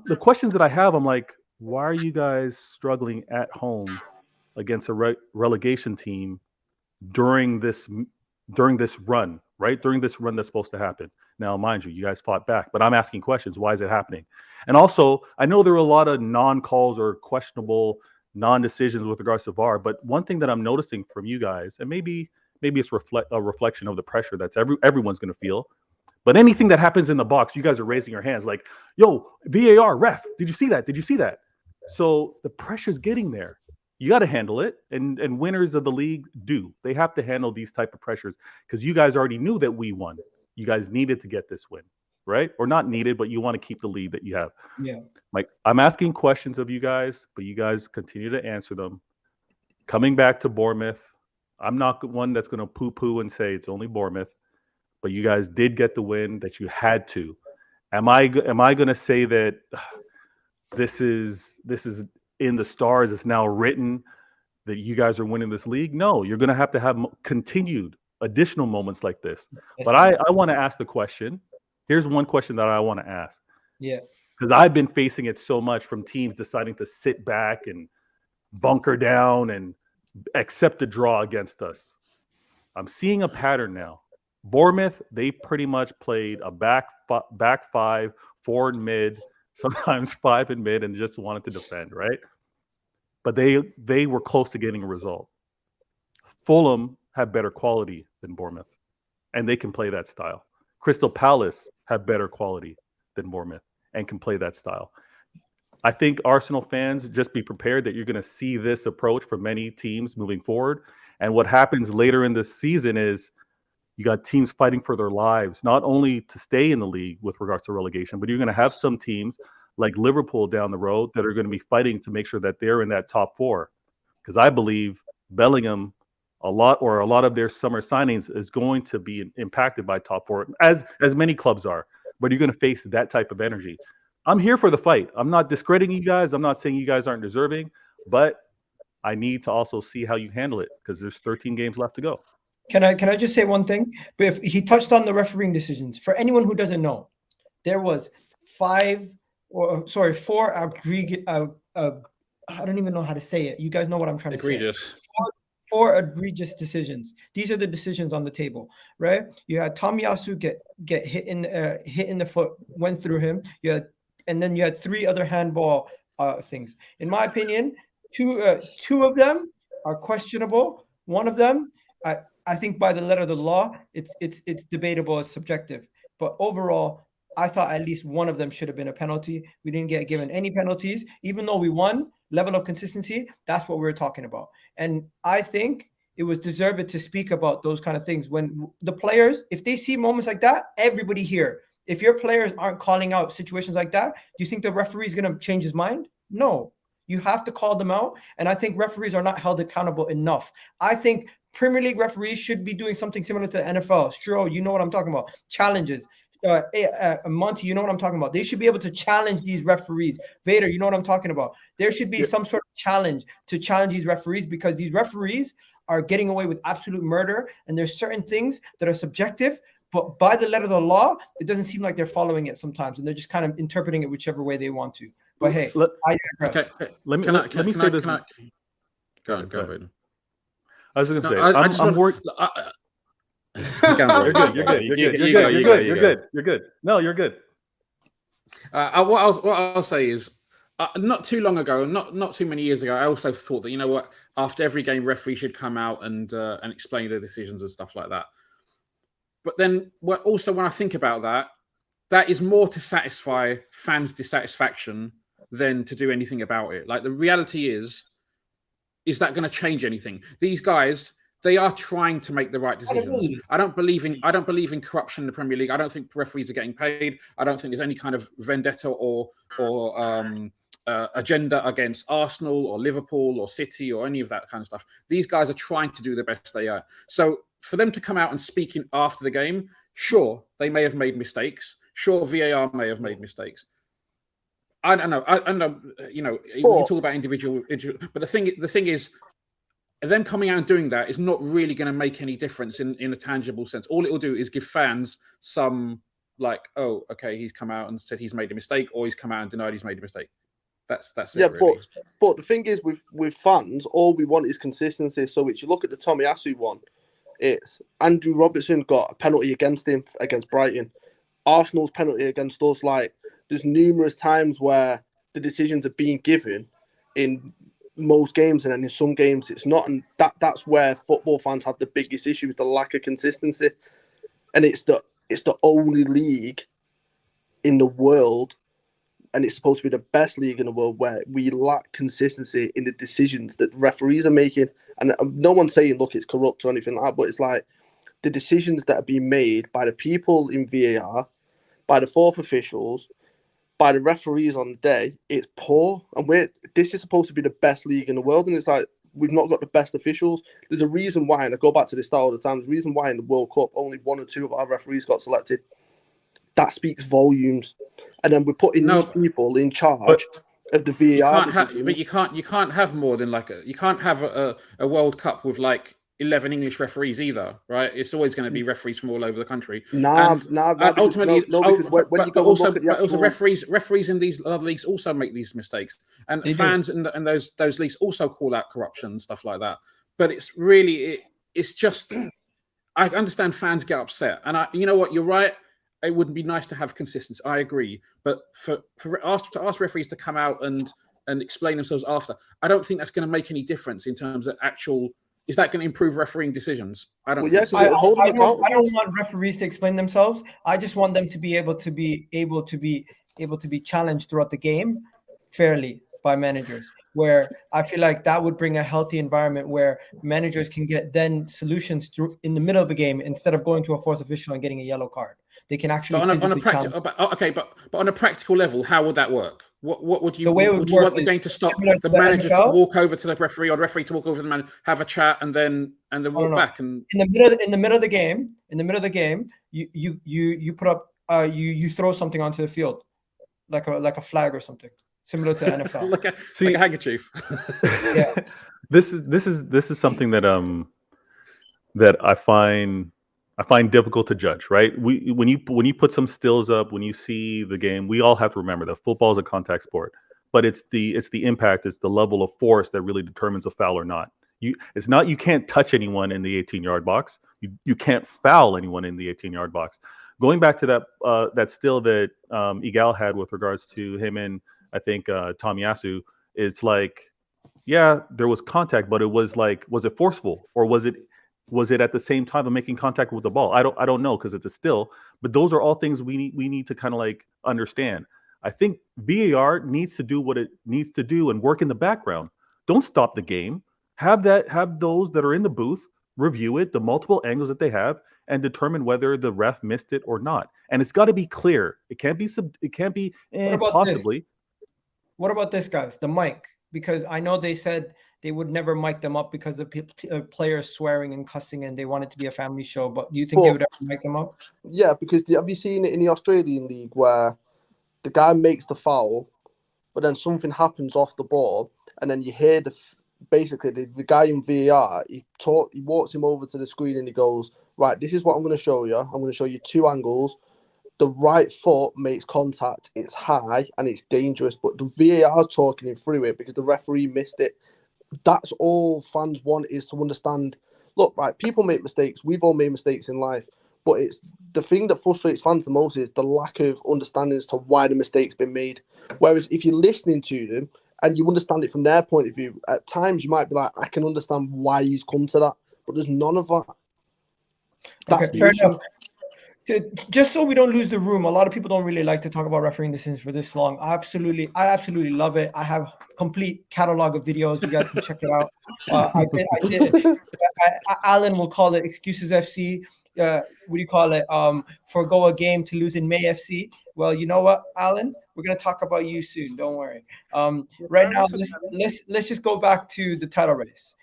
the questions that I have, I'm like, why are you guys struggling at home against a relegation team during this run, right? During this run that's supposed to happen. Now, mind you guys fought back, but I'm asking questions. Why is it happening? And also, I know there were a lot of non-calls or questionable non-decisions with regards to VAR, but one thing that I'm noticing from you guys, and maybe it's a reflection of the pressure that's everyone's going to feel, but anything that happens in the box, you guys are raising your hands like, yo, VAR, ref, did you see that? Did you see that? So the pressure's getting there. You got to handle it, and winners of the league do. They have to handle these type of pressures, because you guys already knew that we won. You guys needed to get this win, right? Or not needed, but you want to keep the lead that you have. Yeah. Like, I'm asking questions of you guys, but you guys continue to answer them. Coming back to Bournemouth, I'm not one that's going to poo-poo and say it's only Bournemouth, but you guys did get the win that you had to. Am I going to say that this is in the stars, it's now written that you guys are winning this league? No, you're going to have continued additional moments like this. But I want to ask the question. Here's one question that I want to ask. Yeah. Because I've been facing it so much from teams deciding to sit back and bunker down and accept a draw against us. I'm seeing a pattern now. Bournemouth, they pretty much played a back five, forward mid, sometimes five in mid, and just wanted to defend, right? But they were close to getting a result. Fulham have better quality than Bournemouth, and they can play that style. Crystal Palace have better quality than Bournemouth and can play that style. I think Arsenal fans, just be prepared that you're going to see this approach from many teams moving forward. And what happens later in the season is you got teams fighting for their lives, not only to stay in the league with regards to relegation, but you're going to have some teams like Liverpool down the road that are going to be fighting to make sure that they're in that top four. Because I believe Bellingham, a lot of their summer signings is going to be impacted by top four, as many clubs are. But you're going to face that type of energy. I'm here for the fight. I'm not discrediting you guys. I'm not saying you guys aren't deserving, but I need to also see how you handle it, because there's 13 games left to go. Can I just say one thing? But if he touched on the refereeing decisions. For anyone who doesn't know, there was four egregious. I don't even know how to say it. You guys know what I'm trying to say. Four egregious decisions. These are the decisions on the table, right? You had Tomiyasu get hit in the foot, went through him. And then you had three other handball things. In my opinion, two of them are questionable. One of them, I think by the letter of the law, it's debatable, it's subjective. But overall, I thought at least one of them should have been a penalty. We didn't get given any penalties, even though we won. Level of consistency, that's what we're talking about. And I think it was deserved to speak about those kind of things. When the players, if they see moments like that, everybody here, if your players aren't calling out situations like that, do you think the referee is going to change his mind? No. You have to call them out. And I think referees are not held accountable enough. I think Premier League referees should be doing something similar to the NFL. Stro, you know what I'm talking about. Challenges. Monty, you know what I'm talking about. They should be able to challenge these referees. Vader, you know what I'm talking about. There should be some sort of challenge to challenge these referees, because these referees are getting away with absolute murder, and there's certain things that are subjective, but by the letter of the law, it doesn't seem like they're following it sometimes, and they're just kind of interpreting it whichever way they want to. But hey, I digress. Okay. Let me say this. Go on. I was going to say, I'm worried. You're good. No, you're good. What I'll say is, not too long ago, not too many years ago, I also thought that, you know what, after every game, referee should come out and explain their decisions and stuff like that. But then, also when I think about that is more to satisfy fans' dissatisfaction than to do anything about it. Like, the reality is that going to change anything? These guys they are trying to make the right decisions. I don't believe in corruption in the Premier League. I don't think referees are getting paid. I don't think there's any kind of vendetta or agenda against Arsenal or Liverpool or City or any of that kind of stuff. These guys are trying to do the best they are. So for them to come out and speak after the game, sure, they may have made mistakes. Sure, VAR may have made mistakes. I don't know. I know. You know, you talk about individual, but the thing is, them coming out and doing that is not really going to make any difference in a tangible sense. All it will do is give fans some like, oh, okay, he's come out and said he's made a mistake, or he's come out and denied he's made a mistake. That's yeah, it. Really. But the thing is, with fans, all we want is consistency. So if you look at the Tomiyasu one, it's Andrew Robertson got a penalty against him against Brighton. Arsenal's penalty against us. Like, there's numerous times where the decisions are being given in most games, and then in some games it's not, and that's where football fans have the biggest issue, is the lack of consistency. And it's the only league in the world, and it's supposed to be the best league in the world, where we lack consistency in the decisions that referees are making. And no one's saying, look, it's corrupt or anything like that, but it's like the decisions that are being made by the people in VAR, by the fourth officials, by the referees on the day, it's poor. And this is supposed to be the best league in the world, and it's like we've not got the best officials. There's a reason why, and I go back to this style all the time, there's a reason why in the World Cup only 1 or 2 of our referees got selected. That speaks volumes. And then we're putting these people in charge of the VAR. But you can't have more than you can't have a World Cup with like 11 English referees either, right? It's always going to be referees from all over the country. Ultimately, referees in these other leagues also make these mistakes, and fans and those leagues also call out corruption and stuff like that. But it's really, it's just, I understand fans get upset, and you know what, you're right. It would be nice to have consistency. I agree, but to ask referees to come out and explain themselves after, I don't think that's going to make any difference in terms of actual. Is that going to improve refereing decisions? I don't. Yes, I don't want referees to explain themselves. I just want them to be able to be challenged throughout the game fairly by managers. Where I feel like that would bring a healthy environment where managers can get then solutions in the middle of the game instead of going to a fourth official and getting a yellow card. They can actually but on a practical level, how would that work? What would you? The way would you want the game to stop? The manager to walk over to the referee, or the referee to walk over to the manager, have a chat, and then walk back. And in the middle of the game, you put up you throw something onto the field, like a flag or something, similar to NFL. like a handkerchief. Yeah. This is something that that I find difficult to judge, right? When you put some stills up, when you see the game, we all have to remember that football is a contact sport, but it's the impact, it's the level of force that really determines a foul or not. You can't touch anyone in the 18-yard box. You can't foul anyone in the 18-yard box. Going back to that still that Igal had with regards to him and I think Tomiyasu, it's like, yeah, there was contact, but it was like, was it forceful, or was it at the same time of making contact with the ball? I don't know, because it's a still. But those are all things we need to kind of like understand. I think VAR needs to do what it needs to do and work in the background. Don't stop the game. Have those that are in the booth review it, the multiple angles that they have, and determine whether the ref missed it or not. And it's got to be clear. It can't be possibly. What about this, guys? The mic, because I know they said they would never mic them up because of players swearing and cussing, and they want it to be a family show. But do you think they would ever mic them up? Yeah, because have you seen it in the Australian league where the guy makes the foul, but then something happens off the ball, and then you hear the guy in VAR, he walks him over to the screen and he goes, right, this is what I'm going to show you. I'm going to show you 2 angles. The right foot makes contact, it's high and it's dangerous, but the VAR talking him through it because the referee missed it. That's all fans want, is to understand, look, right, people make mistakes. We've all made mistakes in life, but it's the thing that frustrates fans the most is the lack of understanding as to why the mistake's been made. Whereas if you're listening to them and you understand it from their point of view, at times you might be like, I can understand why he's come to that, but there's none of that. That's fair enough. Just so we don't lose the room, a lot of people don't really like to talk about refereeing decisions for this long. I absolutely love it. I have complete catalog of videos. You guys can check it out. I did. Alan will call it excuses FC. What do you call it? Forgo a game to lose in May FC. Well, you know what, Alan? We're gonna talk about you soon. Don't worry. Right now, let's just go back to the title race.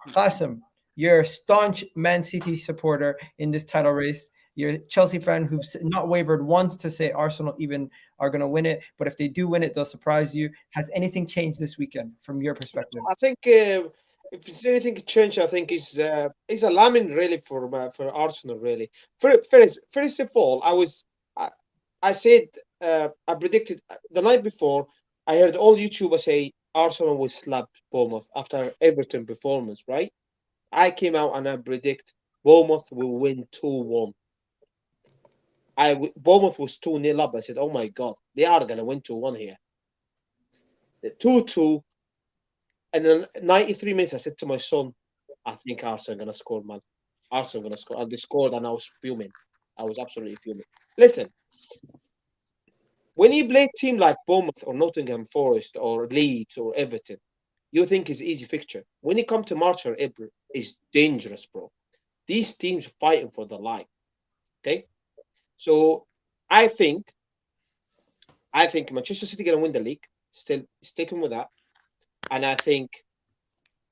Qasim, you're a staunch Man City supporter in this title race. You're a Chelsea fan who's not wavered once to say Arsenal even are going to win it. But if they do win it, they'll surprise you. Has anything changed this weekend from your perspective? I think if it's anything changed, I think is alarming really for Arsenal really. First of all, I said I predicted the night before. I heard all YouTubers say Arsenal will slap Bournemouth after Everton performance, right? I came out and I predict Bournemouth will win 2-1. Bournemouth was 2-0 up. I said, oh my God, they are going to win 2-1 here. The 2-2. And then 93 minutes, I said to my son, I think Arsenal are going to score, man. Arsenal are going to score. And they scored, and I was fuming. I was absolutely fuming. Listen, when you play a team like Bournemouth or Nottingham Forest or Leeds or Everton, you think it's easy fixture. When you come to March or April, it's dangerous, bro. These teams are fighting for their life. Okay? So I think Manchester City going to win the league. Still sticking with that. And I think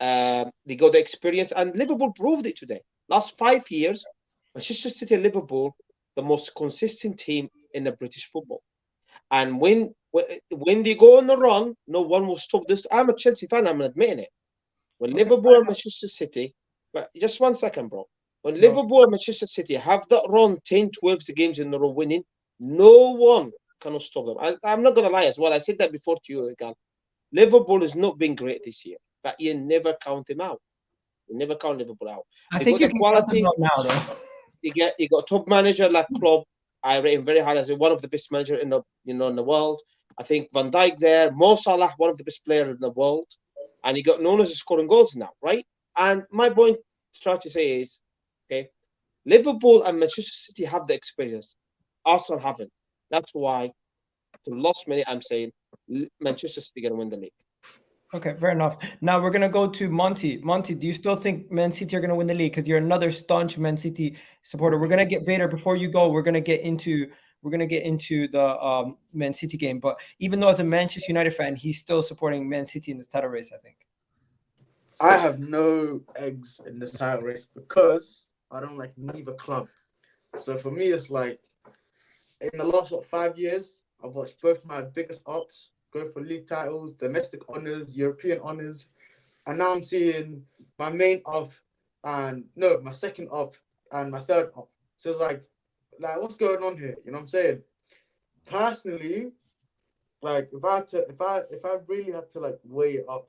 they got the experience. And Liverpool proved it today. Last 5 years, Manchester City and Liverpool, the most consistent team in the British football. And when they go on the run, no one will stop this. I'm a Chelsea fan, I'm admitting it. When Liverpool and Manchester City, but just 1 second, bro. When Liverpool and Manchester City have that run 10, 12 games in a row winning, no one cannot stop them. I'm not going to lie as well. I said that before to you, again. Liverpool has not been great this year, but you never count them out. You never count Liverpool out. I think you can count them out now, though. You got a top manager like Klopp. I rate him very high as one of the best managers in the world. I think Van Dijk there, Mo Salah, one of the best players in the world, and he got known as scoring goals now, right? And my point to try to say is, okay, Liverpool and Manchester City have the experience. Arsenal haven't. That's why, to the last minute, I'm saying Manchester City going to win the league. Okay, fair enough. Now we're going to go to Monty. Monty, do you still think Man City are going to win the league? Because you're another staunch Man City supporter. We're going to get Vader before you go. We're going to get into the Man City game. But even though as a Manchester United fan, he's still supporting Man City in this title race, I think. I have no eggs in this title race because I don't like neither club. So for me, it's like in the last 5 years, I've watched both my biggest ups go for league titles, domestic honours, European honours, and now I'm seeing my main up and my second up and my third up. So it's like what's going on here? You know what I'm saying? Personally, like if I really had to like weigh it up,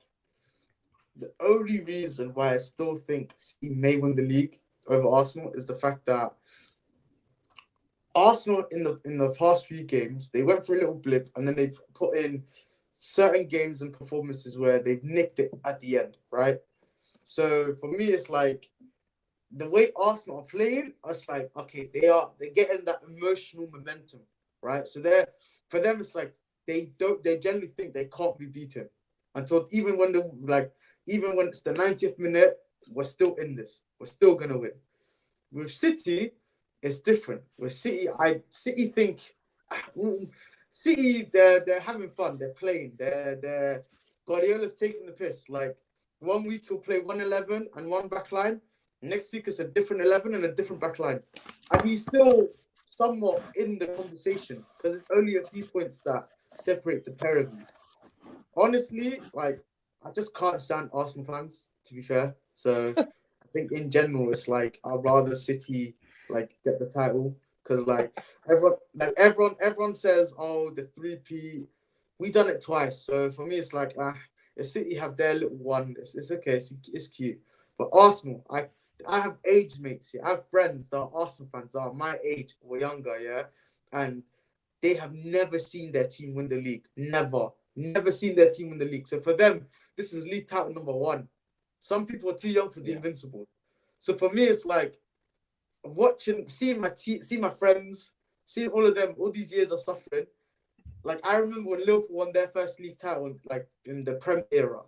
the only reason why I still think he may win the league over Arsenal is the fact that Arsenal in the past few games, they went for a little blip and then they put in certain games and performances where they've nicked it at the end, right? So for me, it's like the way Arsenal are playing, it's like, okay, they're getting that emotional momentum, right? So for them, it's like they generally think they can't be beaten until even when it's the 90th minute, we're still in this. We're still gonna win. With City, it's different. With City, City, they're having fun. They're playing. They're Guardiola's taking the piss. Like 1 week he'll play 1-11 and one back line. Next week it's a different 11 and a different back line. And he's still somewhat in the conversation because it's only a few points that separate the pair of you. Honestly, like I just can't stand Arsenal fans, to be fair. So I think in general it's like I'd rather City like get the title because like everyone says, oh, the 3P, we done it twice. So for me it's like if City have their little one, it's okay, it's cute. But Arsenal, I have age mates here. I have friends that are Arsenal fans that are my age or younger, yeah, and they have never seen their team win the league. Never seen their team win the league. So for them, this is league title number 1. Some people are too young for the Invincible. So for me, it's like watching, seeing my friends, seeing all of them, all these years of suffering. Like, I remember when Liverpool won their first league title, like in the Prem era,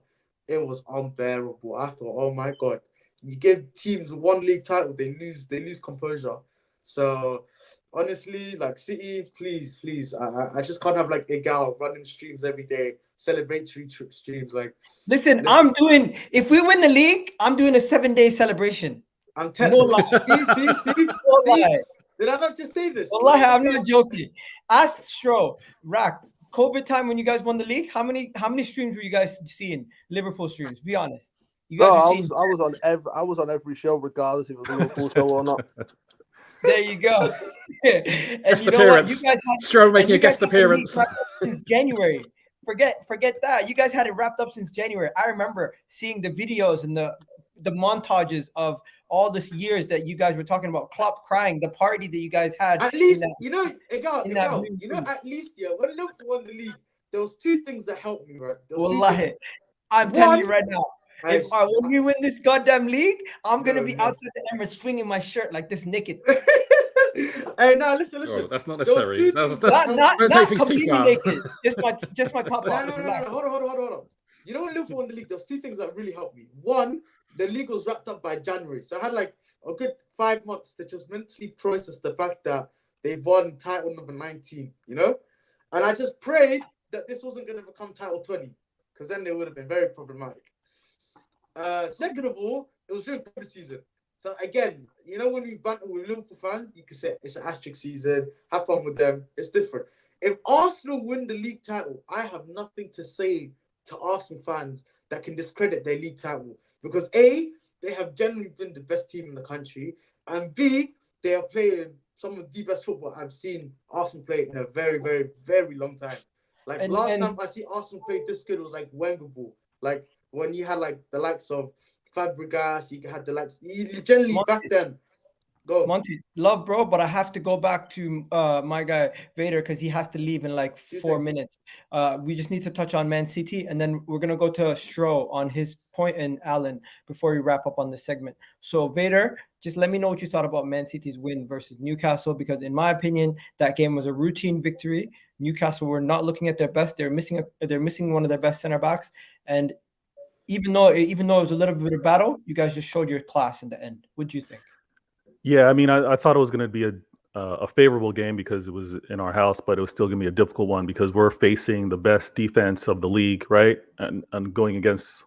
it was unbearable. I thought, oh my God, you give teams one league title, they lose composure. So honestly, like City, please, I just can't have like a gal running streams every day, celebratory streams. Like, Listen, if we win the league, I'm doing a 7-day celebration. I'm No lie. see. No lie. Did I not just say this? Wallahi, I'm not joking. Ask Stro, Rack, COVID time when you guys won the league, how many streams were you guys seeing? Liverpool streams, be honest. You guys I was on every show, regardless if it was a Liverpool show or not. There you go. And Guest you know what? appearance. You guys had Stroh making a guest appearance. Since January. Forget that. You guys had it wrapped up since January. I remember seeing the videos and the montages of all these years that you guys were talking about. Klopp crying, the party that you guys had. At least, at least, yeah, when Liverpool won the league, there was two things that helped me, right? Wallahi, I'm telling you right now. When we win this goddamn league, I'm gonna be outside the Emirates swinging my shirt like this naked. Hey, now listen. Oh, that's not necessary. Not don't take things too completely far. naked. Just my top. No. Hold on. You know, when Liverpool won the league, there was two things that really helped me. One, the league was wrapped up by January, so I had like a good 5 months to just mentally process the fact that they won title number 19. You know, and I just prayed that this wasn't going to become title 20, because then they would have been very problematic. Second of all, it was during the season. So again, you know, when we banter with Liverpool fans, you can say it's an asterisk season, have fun with them. It's different. If Arsenal win the league title, I have nothing to say to Arsenal fans that can discredit their league title. Because A, they have generally been the best team in the country, and B, they are playing some of the best football I've seen Arsenal play in a very, very, very long time. Like last time I see Arsenal play this good, it was like Wenger ball. Like when you had like the likes of Fabregas, you had the likes. You generally Monty, back then. Go Monty, love, bro, but I have to go back to my guy Vader because he has to leave in like 4 minutes. We just need to touch on Man City, and then we're gonna go to Stro on his point and Alan before we wrap up on this segment. So Vader, just let me know what you thought about Man City's win versus Newcastle, because in my opinion, that game was a routine victory. Newcastle were not looking at their best. They're missing one of their best center backs, and even though it was a little bit of battle, you guys just showed your class in the end. What do you think? Yeah, I mean, I thought it was going to be a favorable game because it was in our house, but it was still going to be a difficult one because we're facing the best defense of the league, right? And going against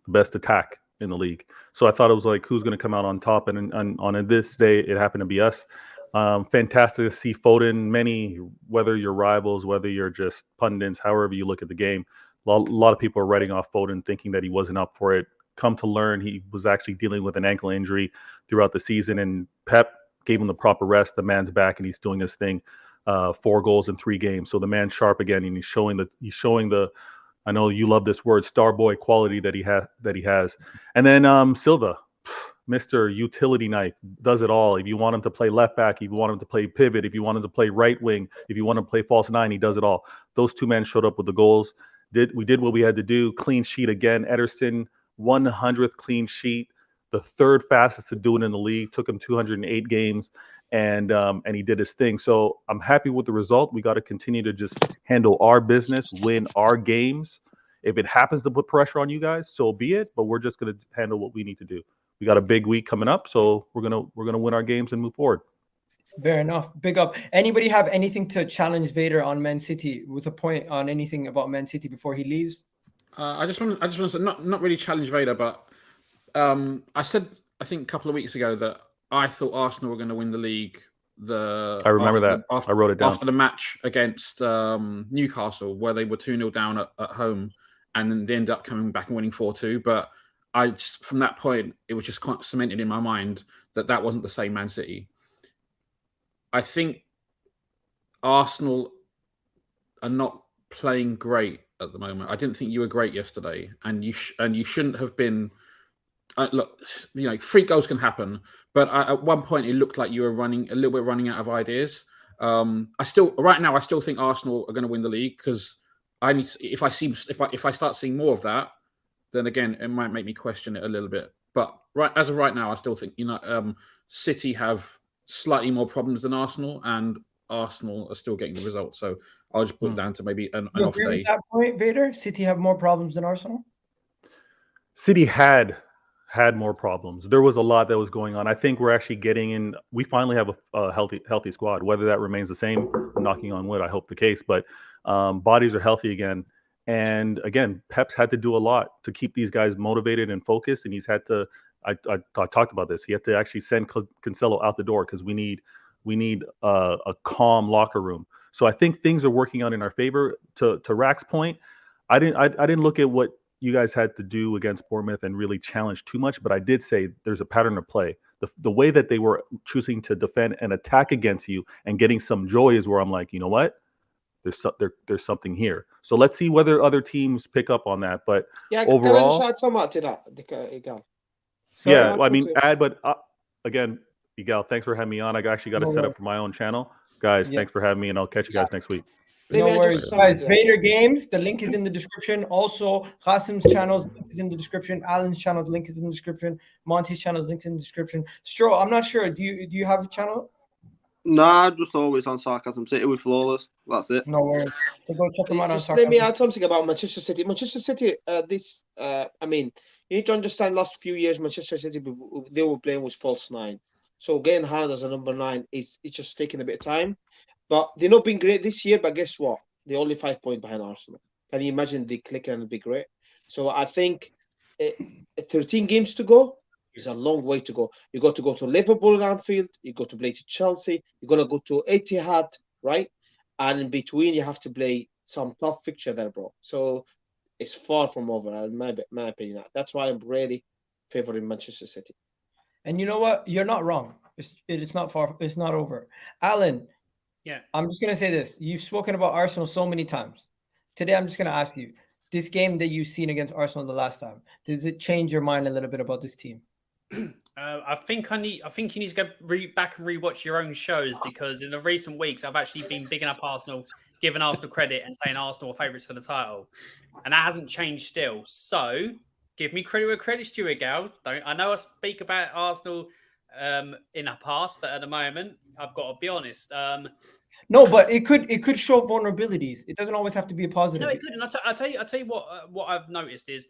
the best attack in the league. So I thought it was like, who's going to come out on top? And on this day, it happened to be us. Fantastic to see Foden. Whether you're rivals, whether you're just pundits, however you look at the game, a lot of people are writing off Foden, thinking that he wasn't up for it. Come to learn, he was actually dealing with an ankle injury throughout the season, and Pep gave him the proper rest. The man's back, and he's doing his thing. 4 goals in 3 games, so the man's sharp again, and he's showing the. I know you love this word, star boy quality that he has. And then Silva, Mr. Utility Knife, does it all. If you want him to play left back, if you want him to play pivot, if you want him to play right wing, if you want him to play false 9, he does it all. Those 2 men showed up with the goals. We did what we had to do. Clean sheet again. Ederson, 100th clean sheet, the 3rd fastest to do it in the league. Took him 208 games, and he did his thing. So I'm happy with the result. We got to continue to just handle our business, win our games. If it happens to put pressure on you guys, so be it. But we're just going to handle what we need to do. We got a big week coming up, so we're gonna win our games and move forward. Fair enough. Big up. Anybody have anything to challenge Vader on Man City with a point on anything about Man City before he leaves? I just want to not really challenge Vader, but I said I think a couple of weeks ago that I thought Arsenal were going to win the league. I remember that. I wrote it down after the match against Newcastle, where they were 2-0 down at home, and then they ended up coming back and winning 4-2. But from that point, it was just cemented in my mind that wasn't the same Man City. I think Arsenal are not playing great at the moment. I didn't think you were great yesterday, and you shouldn't have been. Look, free goals can happen, but at one point it looked like you were running out of ideas. Right now I still think Arsenal are going to win the league, because if I start seeing more of that, then again it might make me question it a little bit. But as of right now, I still think City have slightly more problems than Arsenal, and Arsenal are still getting the result. So I'll just put it down to maybe an You off agree day. with that point, Vader? City have more problems than Arsenal? City had more problems. There was a lot that was going on. I think we're actually getting in. We finally have a healthy squad. Whether that remains the same, I'm knocking on wood, I hope the case. But bodies are healthy again. And again, Pep's had to do a lot to keep these guys motivated and focused. And he's had to. I talked about this. He had to actually send Cancelo out the door because we need a calm locker room. So I think things are working out in our favor. To Rack's point, I didn't look at what you guys had to do against Bournemouth and really challenge too much, but I did say there's a pattern of play. The way that they were choosing to defend and attack against you and getting some joy is where I'm like, you know what? There's something here. So let's see whether other teams pick up on that. But Yeah, overall, can I just add something to that, Igal? Yeah, I mean, again, Igal, thanks for having me on. I actually got to set worries. up for my own channel. Guys, thanks for having me, and I'll catch you guys next week. No worries, guys. Vader Games, the link is in the description. Also, Qasim's channel's link is in the description. Alan's channel's link is in the description. Monty's channel's link is in the description. Stro, I'm not sure. Do you have a channel? Nah, just always on Sarcasm City with Flawless. That's it. No worries. So go check them out on Just Sarcasm. let me add something about Manchester City. Manchester City, I mean, you need to understand last few years, Manchester City, they were playing with false nine. So getting Haaland as a number 9 it's just taking a bit of time. But they're not being great this year, but guess what? They're only 5 points behind Arsenal. Can you imagine they click and be great? So I think 13 games to go is a long way to go. You got to go to Liverpool and Anfield. You got to play to Chelsea. You're going to go to Etihad, right? And in between, you have to play some tough fixture there, bro. So it's far from over, in my opinion. That's why I'm really favoring Manchester City. And you know what? You're not wrong. It's not far. It's not over. Alan, yeah, I'm just going to say this. You've spoken about Arsenal so many times. Today, I'm just going to ask you, this game that you've seen against Arsenal the last time, does it change your mind a little bit about this team? I think you need to go back and rewatch your own shows, because in the recent weeks I've actually been bigging up Arsenal, giving Arsenal credit and saying Arsenal are favourites for the title, and that hasn't changed still. So give me credit where credit's due, Gal. I know I speak about Arsenal in the past, but at the moment I've got to be honest. No, but it could show vulnerabilities. It doesn't always have to be a positive. No, it could. And I'll tell you what I've noticed is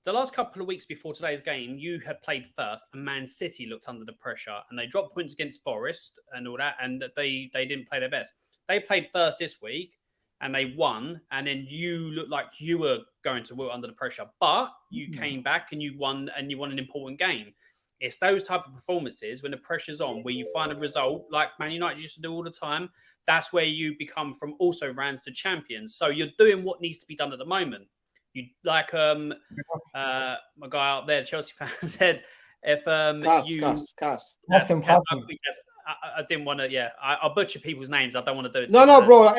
the last couple of weeks before today's game, you had played first, and Man City looked under the pressure, and they dropped points against Forest and all that, and they didn't play their best. They played first this week, and they won, and then you looked like you were going to work under the pressure, but you came back and you won an important game. It's those type of performances when the pressure's on, where you find a result like Man United used to do all the time. That's where you become from also rans to champions. So you're doing what needs to be done at the moment. You like my guy out there, Chelsea fan, said if Cass. I didn't want to. Yeah, I'll butcher people's names. I don't want to do it. No, bro.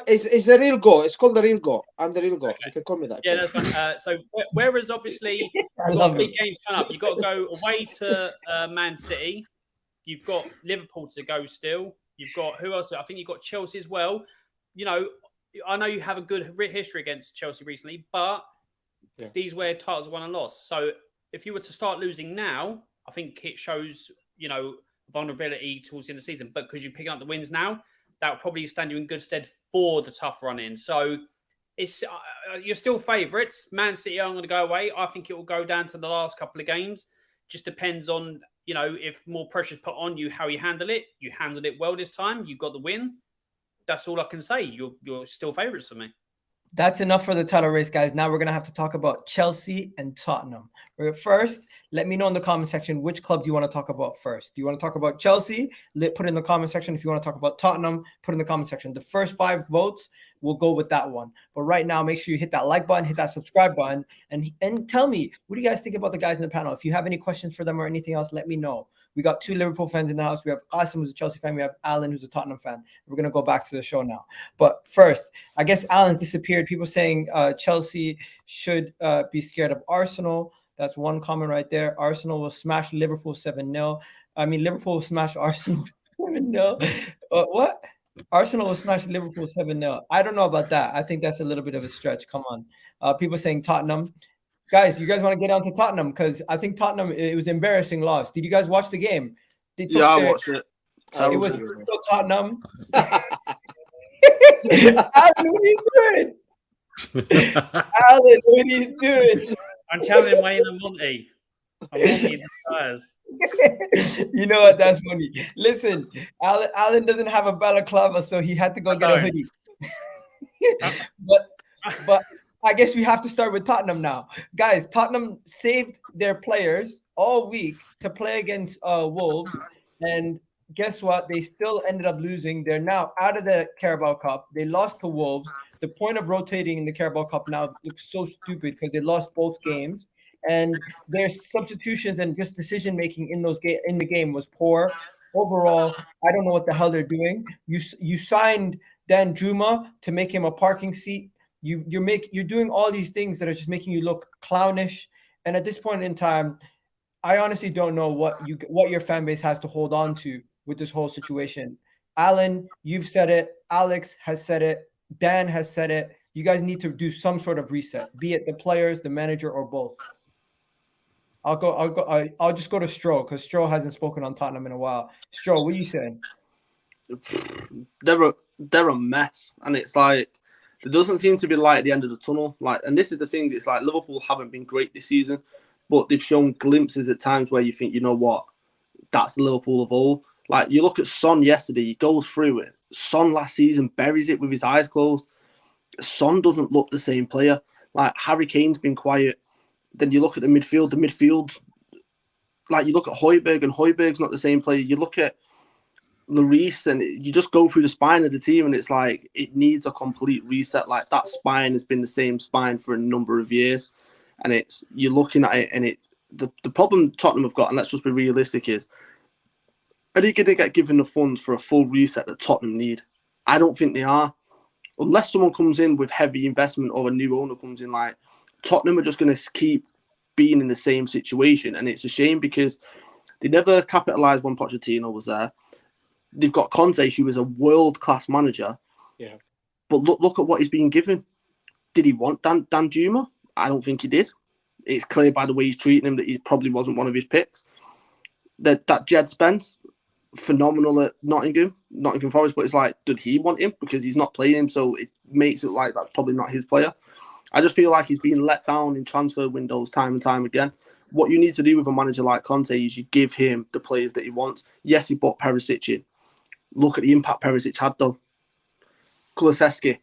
It's the real go. It's called the real go. I'm the real go. Okay. You can call me that. Yeah, that's fine. So whereas obviously you've got big games coming up, you've got to go away to Man City. You've got Liverpool to go still. You've got who else? I think you've got Chelsea as well. You know, I know you have a good history against Chelsea recently, but these were titles won and lost. So if you were to start losing now, I think it shows, vulnerability towards the end of the season. But because you're picking up the wins now, that will probably stand you in good stead for the tough run in. So it's you're still favourites. Man City aren't going to go away. I think it will go down to the last couple of games. Just depends on, if more pressure's put on you, how you handle it. You handled it well this time. You got the win. That's all I can say. You're still favourites for me. That's enough for the title race, guys. Now we're going to have to talk about Chelsea and Tottenham. But first, let me know in the comment section which club do you want to talk about first. Do you want to talk about Chelsea? Put it in the comment section. If you want to talk about Tottenham, put it in the comment section. The first 5 votes, we'll go with that one. But right now, make sure you hit that like button, hit that subscribe button, and tell me, what do you guys think about the guys in the panel? If you have any questions for them or anything else, let me know. We got 2 Liverpool fans in the house. We have Qasim, who's a Chelsea fan. We have Alan, who's a Tottenham fan. We're going to go back to the show now. But first, I guess Alan's disappeared. People saying Chelsea should be scared of Arsenal. That's one comment right there. Arsenal will smash Liverpool 7-0. I mean, Liverpool will smash Arsenal 7-0. What? Arsenal will smash Liverpool 7-0. I don't know about that. I think that's a little bit of a stretch. Come on. People saying Tottenham. Guys, you guys want to get on to Tottenham? Because I think Tottenham, it was embarrassing loss. Did you guys watch the game? I watched it. It was Terrible. still Tottenham. Alan, what are you doing? Alan, what are you doing? I'm channeling Wayne and Monty. I'm Monty in disguise. You know what? That's funny. Listen, Alan doesn't have a balaclava, so he had to go get a hoodie. but I guess we have to start with Tottenham now. Guys, Tottenham saved their players all week to play against Wolves. And guess what? They still ended up losing. They're now out of the Carabao Cup. They lost to Wolves. The point of rotating in the Carabao Cup now looks so stupid because they lost both games. And their substitutions and just decision making in the game was poor. Overall, I don't know what the hell they're doing. You signed Dan Juma to make him a parking seat. You're doing all these things that are just making you look clownish. And at this point in time, I honestly don't know what your fan base has to hold on to with this whole situation. Alan, you've said it. Alex has said it. Dan has said it. You guys need to do some sort of reset, be it the players, the manager, or both. I'll just go to Stroh because Stroh hasn't spoken on Tottenham in a while. Stroh, what are you saying? They're a mess, and it's like there doesn't seem to be light at the end of the tunnel. Like, and this is the thing. It's like Liverpool haven't been great this season, but they've shown glimpses at times where you think, you know what, that's the Liverpool of old. Like, you look at Son yesterday, he goes through it. Son last season buries it with his eyes closed. Son doesn't look the same player. Like, Harry Kane's been quiet. Then you look at the midfield's like, you look at Højbjerg, and Højbjerg's not the same player. You look at Lloris, and you just go through the spine of the team, and it's like it needs a complete reset. Like, that spine has been the same spine for a number of years, and it's you're looking at it, and the problem Tottenham have got, and let's just be realistic, is are they going to get given the funds for a full reset that Tottenham need? I don't think they are, unless someone comes in with heavy investment or a new owner comes in. Like, Tottenham are just going to keep being in the same situation, and it's a shame because they never capitalised when Pochettino was there. They've got Conte, who is a world-class manager. Yeah. But look at what he's being given. Did he want Dan Juma? I don't think he did. It's clear by the way he's treating him that he probably wasn't one of his picks. That Jed Spence, phenomenal at Nottingham Forest, but it's like, did he want him? Because he's not playing him, so it makes it like that's probably not his player. I just feel like he's being let down in transfer windows time and time again. What you need to do with a manager like Conte is you give him the players that he wants. Yes, he bought Perisic in. Look at the impact Perisic had, though. Kulusevski,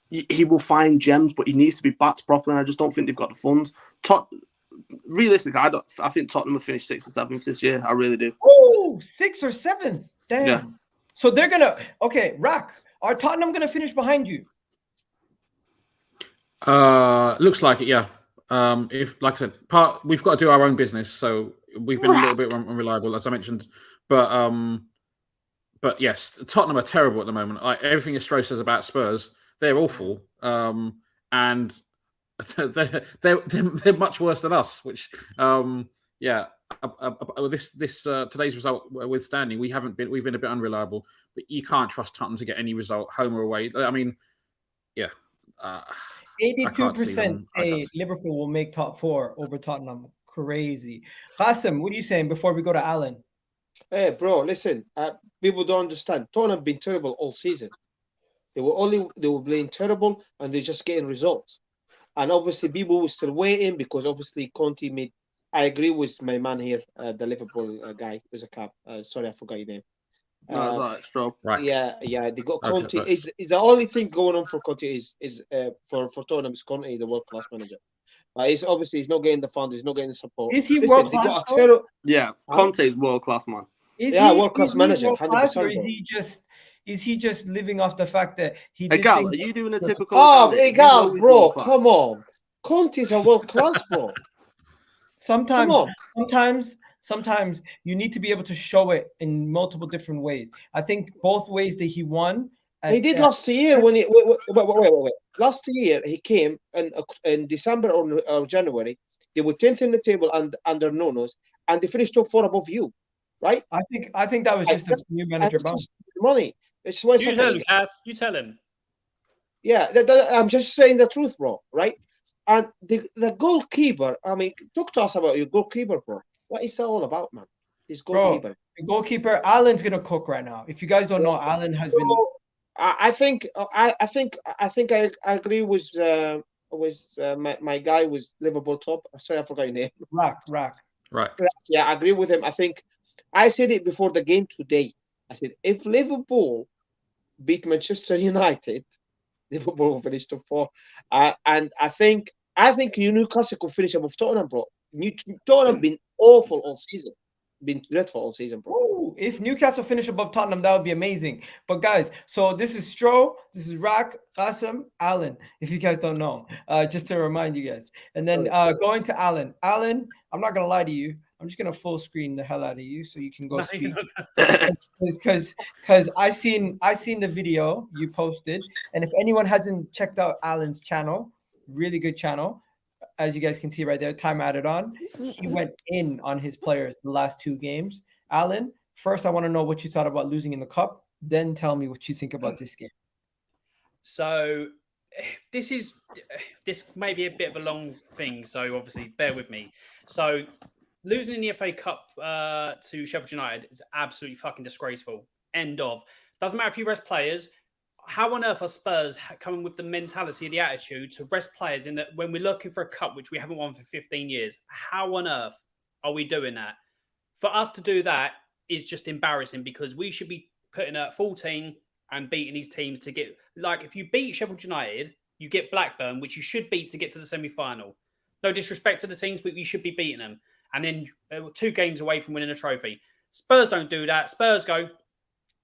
he will find gems, but he needs to be backed properly, and I just don't think they've got the funds. Realistically, I think Tottenham will finish 6th or 7th this year. I really do. Oh, 6th or 7th. Damn. Yeah. So they're going to... Okay, Rack, are Tottenham going to finish behind you? Looks like it, yeah. If, like I said, we've got to do our own business, so we've been a little bit unreliable, as I mentioned. But yes, Tottenham are terrible at the moment. Everything Stroh says about Spurs, they're awful, and they're much worse than us. Which, yeah, this today's result withstanding, we've been a bit unreliable. But you can't trust Tottenham to get any result, home or away. I mean, yeah. 82% say Liverpool will make top 4 over Tottenham. Crazy. Qasim, what are you saying before we go to Alan? Hey, bro, listen. People don't understand. Tottenham have been terrible all season. They were playing terrible, and they're just getting results. And obviously, people were still waiting because obviously Conte made. I agree with my man here, the Liverpool guy with a cap. Sorry, I forgot your name. Stroh. Right. Yeah. They got Conte. Okay, Is the only thing going on for Conte is for Tottenham is Conte, the world class manager. He's not getting the funds. He's not getting the support. Is he world class? Yeah, Conte is world class, man. World class manager. 100%. Or is he just living off the fact that he? Egal, are you doing a typical? Egal, bro. Come on, Conte's a world class, bro. Sometimes you need to be able to show it in multiple different ways. I think both ways that he won. He did last year when he wait. Last year he came in December or January. They were 10th in the table and under Nuno's, and they finished top 4 above you, right? I think that was just a new manager bounce. Money. It's why you tell him, Cass. You tell him. Yeah, I'm just saying the truth, bro. Right? And the goalkeeper. I mean, talk to us about your goalkeeper, bro. What is that all about, man? This goalkeeper. Bro, the goalkeeper, Allen's gonna cook right now. If you guys don't know, Allen has been. I think I agree with my guy with Liverpool top. Sorry, I forgot your name. Rack. Right. Yeah, I agree with him. I think I said it before the game today. I said if Liverpool beat Manchester United, Liverpool will finish top 4. And I think Newcastle could finish above Tottenham, bro. Tottenham been awful all season. Been dreadful all season, bro. Ooh, if Newcastle finish above Tottenham, that would be amazing. But guys, so this is Stro, this is Rack, Qasim, Allen. If you guys don't know, just to remind you guys. And then going to Allen. Allen, I'm not gonna lie to you. I'm just gonna full screen the hell out of you so you can go speak. Because I seen the video you posted, and if anyone hasn't checked out Allen's channel, really good channel. As you guys can see right there, time added on. He went in on his players the last 2 games. Allen, first I want to know what you thought about losing in the cup. Then tell me what you think about this game. So this may be a bit of a long thing, so obviously bear with me. So losing in the FA Cup to Sheffield United is absolutely fucking disgraceful. End of. Doesn't matter if you rest players. How on earth are Spurs coming with the mentality, the attitude to rest players in that when we're looking for a cup which we haven't won for 15 years? How on earth are we doing that? For us to do that is just embarrassing because we should be putting a full team and beating these teams to get, like, if you beat Sheffield United, you get Blackburn, which you should beat to get to the semi-final. No disrespect to the teams, but you should be beating them. And then 2 games away from winning a trophy. Spurs don't do that. Spurs go,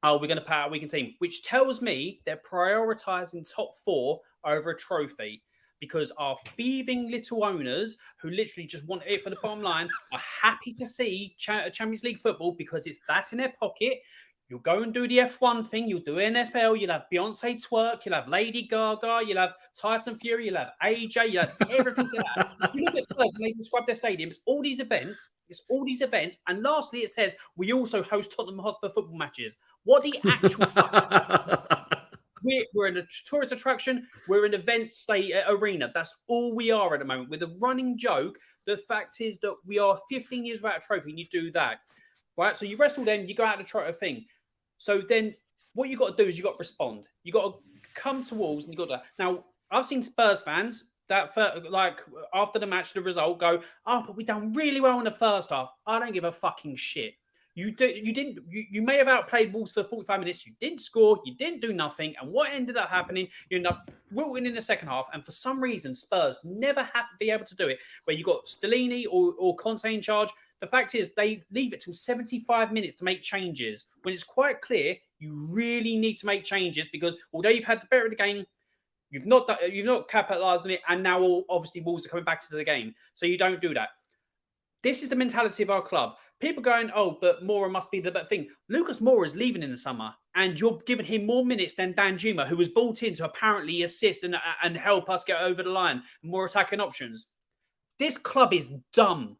oh, we're going to pay out a weakened team, which tells me they're prioritising top 4 over a trophy because our thieving little owners who literally just want it for the bottom line are happy to see Champions League football because it's that in their pocket. You'll go and do the F1 thing. You'll do NFL. You'll have Beyonce twerk. You'll have Lady Gaga. You'll have Tyson Fury. You'll have AJ. You'll have everything like that. If you look at Spurs and they describe their stadiums, all these events. It's all these events. And lastly, it says we also host Tottenham Hotspur football matches. What the actual fuck is that? We're in a tourist attraction. We're an event arena. That's all we are at the moment. With a running joke, the fact is that we are 15 years without a trophy and you do that. Right? So you wrestle them, you go out and try a thing. So then what you got to do is you got to respond. You got to come to walls and you got to. Now, I've seen Spurs fans that, like, after the match, the result go, oh, but we done really well in the first half. I don't give a fucking shit. You may have outplayed Wolves for 45 minutes. You didn't score. You didn't do nothing. And what ended up happening, you end up wilting in the second half. And for some reason, Spurs never have to be able to do it. Where you got Stellini or Conte in charge. The fact is, they leave it till 75 minutes to make changes when it's quite clear you really need to make changes because although you've had the better of the game, you've not capitalised on it, and now obviously Wolves are coming back to the game, so you don't do that. This is the mentality of our club. People going, oh, but Moura must be the better thing. Lucas Moura is leaving in the summer, and you're giving him more minutes than Danjuma, who was brought in to apparently assist and help us get over the line, more attacking options. This club is dumb.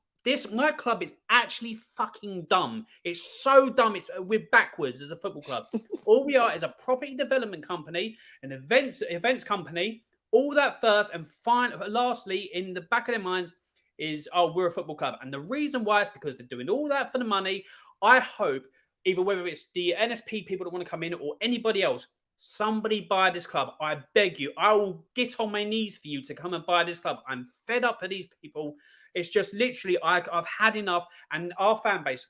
My club is actually fucking dumb. It's so dumb. We're backwards as a football club. All we are is a property development company, an events company. All that first and lastly, in the back of their minds is, oh, we're a football club. And the reason why is because they're doing all that for the money. I hope either whether it's the NSP people that want to come in or anybody else, somebody buy this club. I beg you. I will get on my knees for you to come and buy this club. I'm fed up of these people. It's just literally, I've had enough. And our fan base,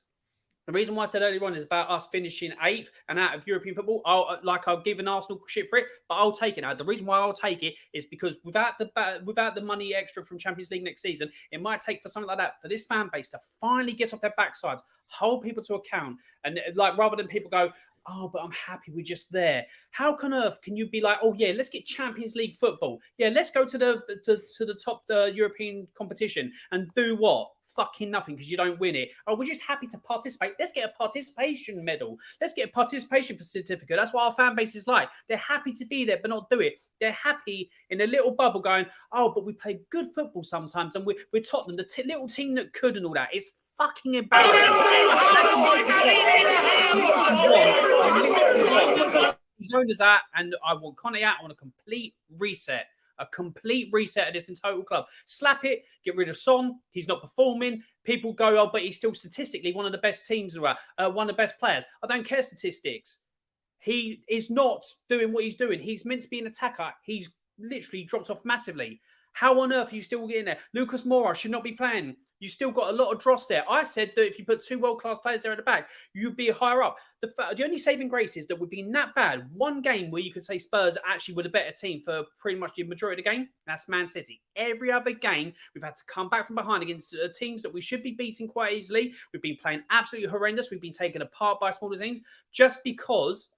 the reason why I said earlier on is about us finishing 8th and out of European football. I'll give an Arsenal shit for it, but I'll take it now. The reason why I'll take it is because without the money extra from Champions League next season, it might take for something like that for this fan base to finally get off their backsides, hold people to account, and like rather than people go, oh, but I'm happy we're just there. How on earth can you be like, oh yeah, let's get Champions League football. Yeah, let's go to the top European competition and do what? Fucking nothing because you don't win it. Oh, we're just happy to participate. Let's get a participation medal. Let's get a participation certificate. That's what our fan base is like. They're happy to be there but not do it. They're happy in a little bubble going, oh, but we play good football sometimes and we're Tottenham, the little team that could and all that. It's fucking embarrassing. These owners out, and I want Conte out. I want a complete reset. A complete reset of this in total club. Slap it, get rid of Son. He's not performing. People go, oh, but he's still statistically one of the best teams around, one of the best players. I don't care statistics. He is not doing what he's doing. He's meant to be an attacker. He's literally dropped off massively. How on earth are you still getting there? Lucas Moura should not be playing. You still got a lot of dross there. I said that if you put 2 world-class players there at the back, you'd be higher up. The only saving grace is that would be that bad. One game where you could say Spurs actually were the better team for pretty much the majority of the game, that's Man City. Every other game, we've had to come back from behind against teams that we should be beating quite easily. We've been playing absolutely horrendous. We've been taken apart by smaller teams just because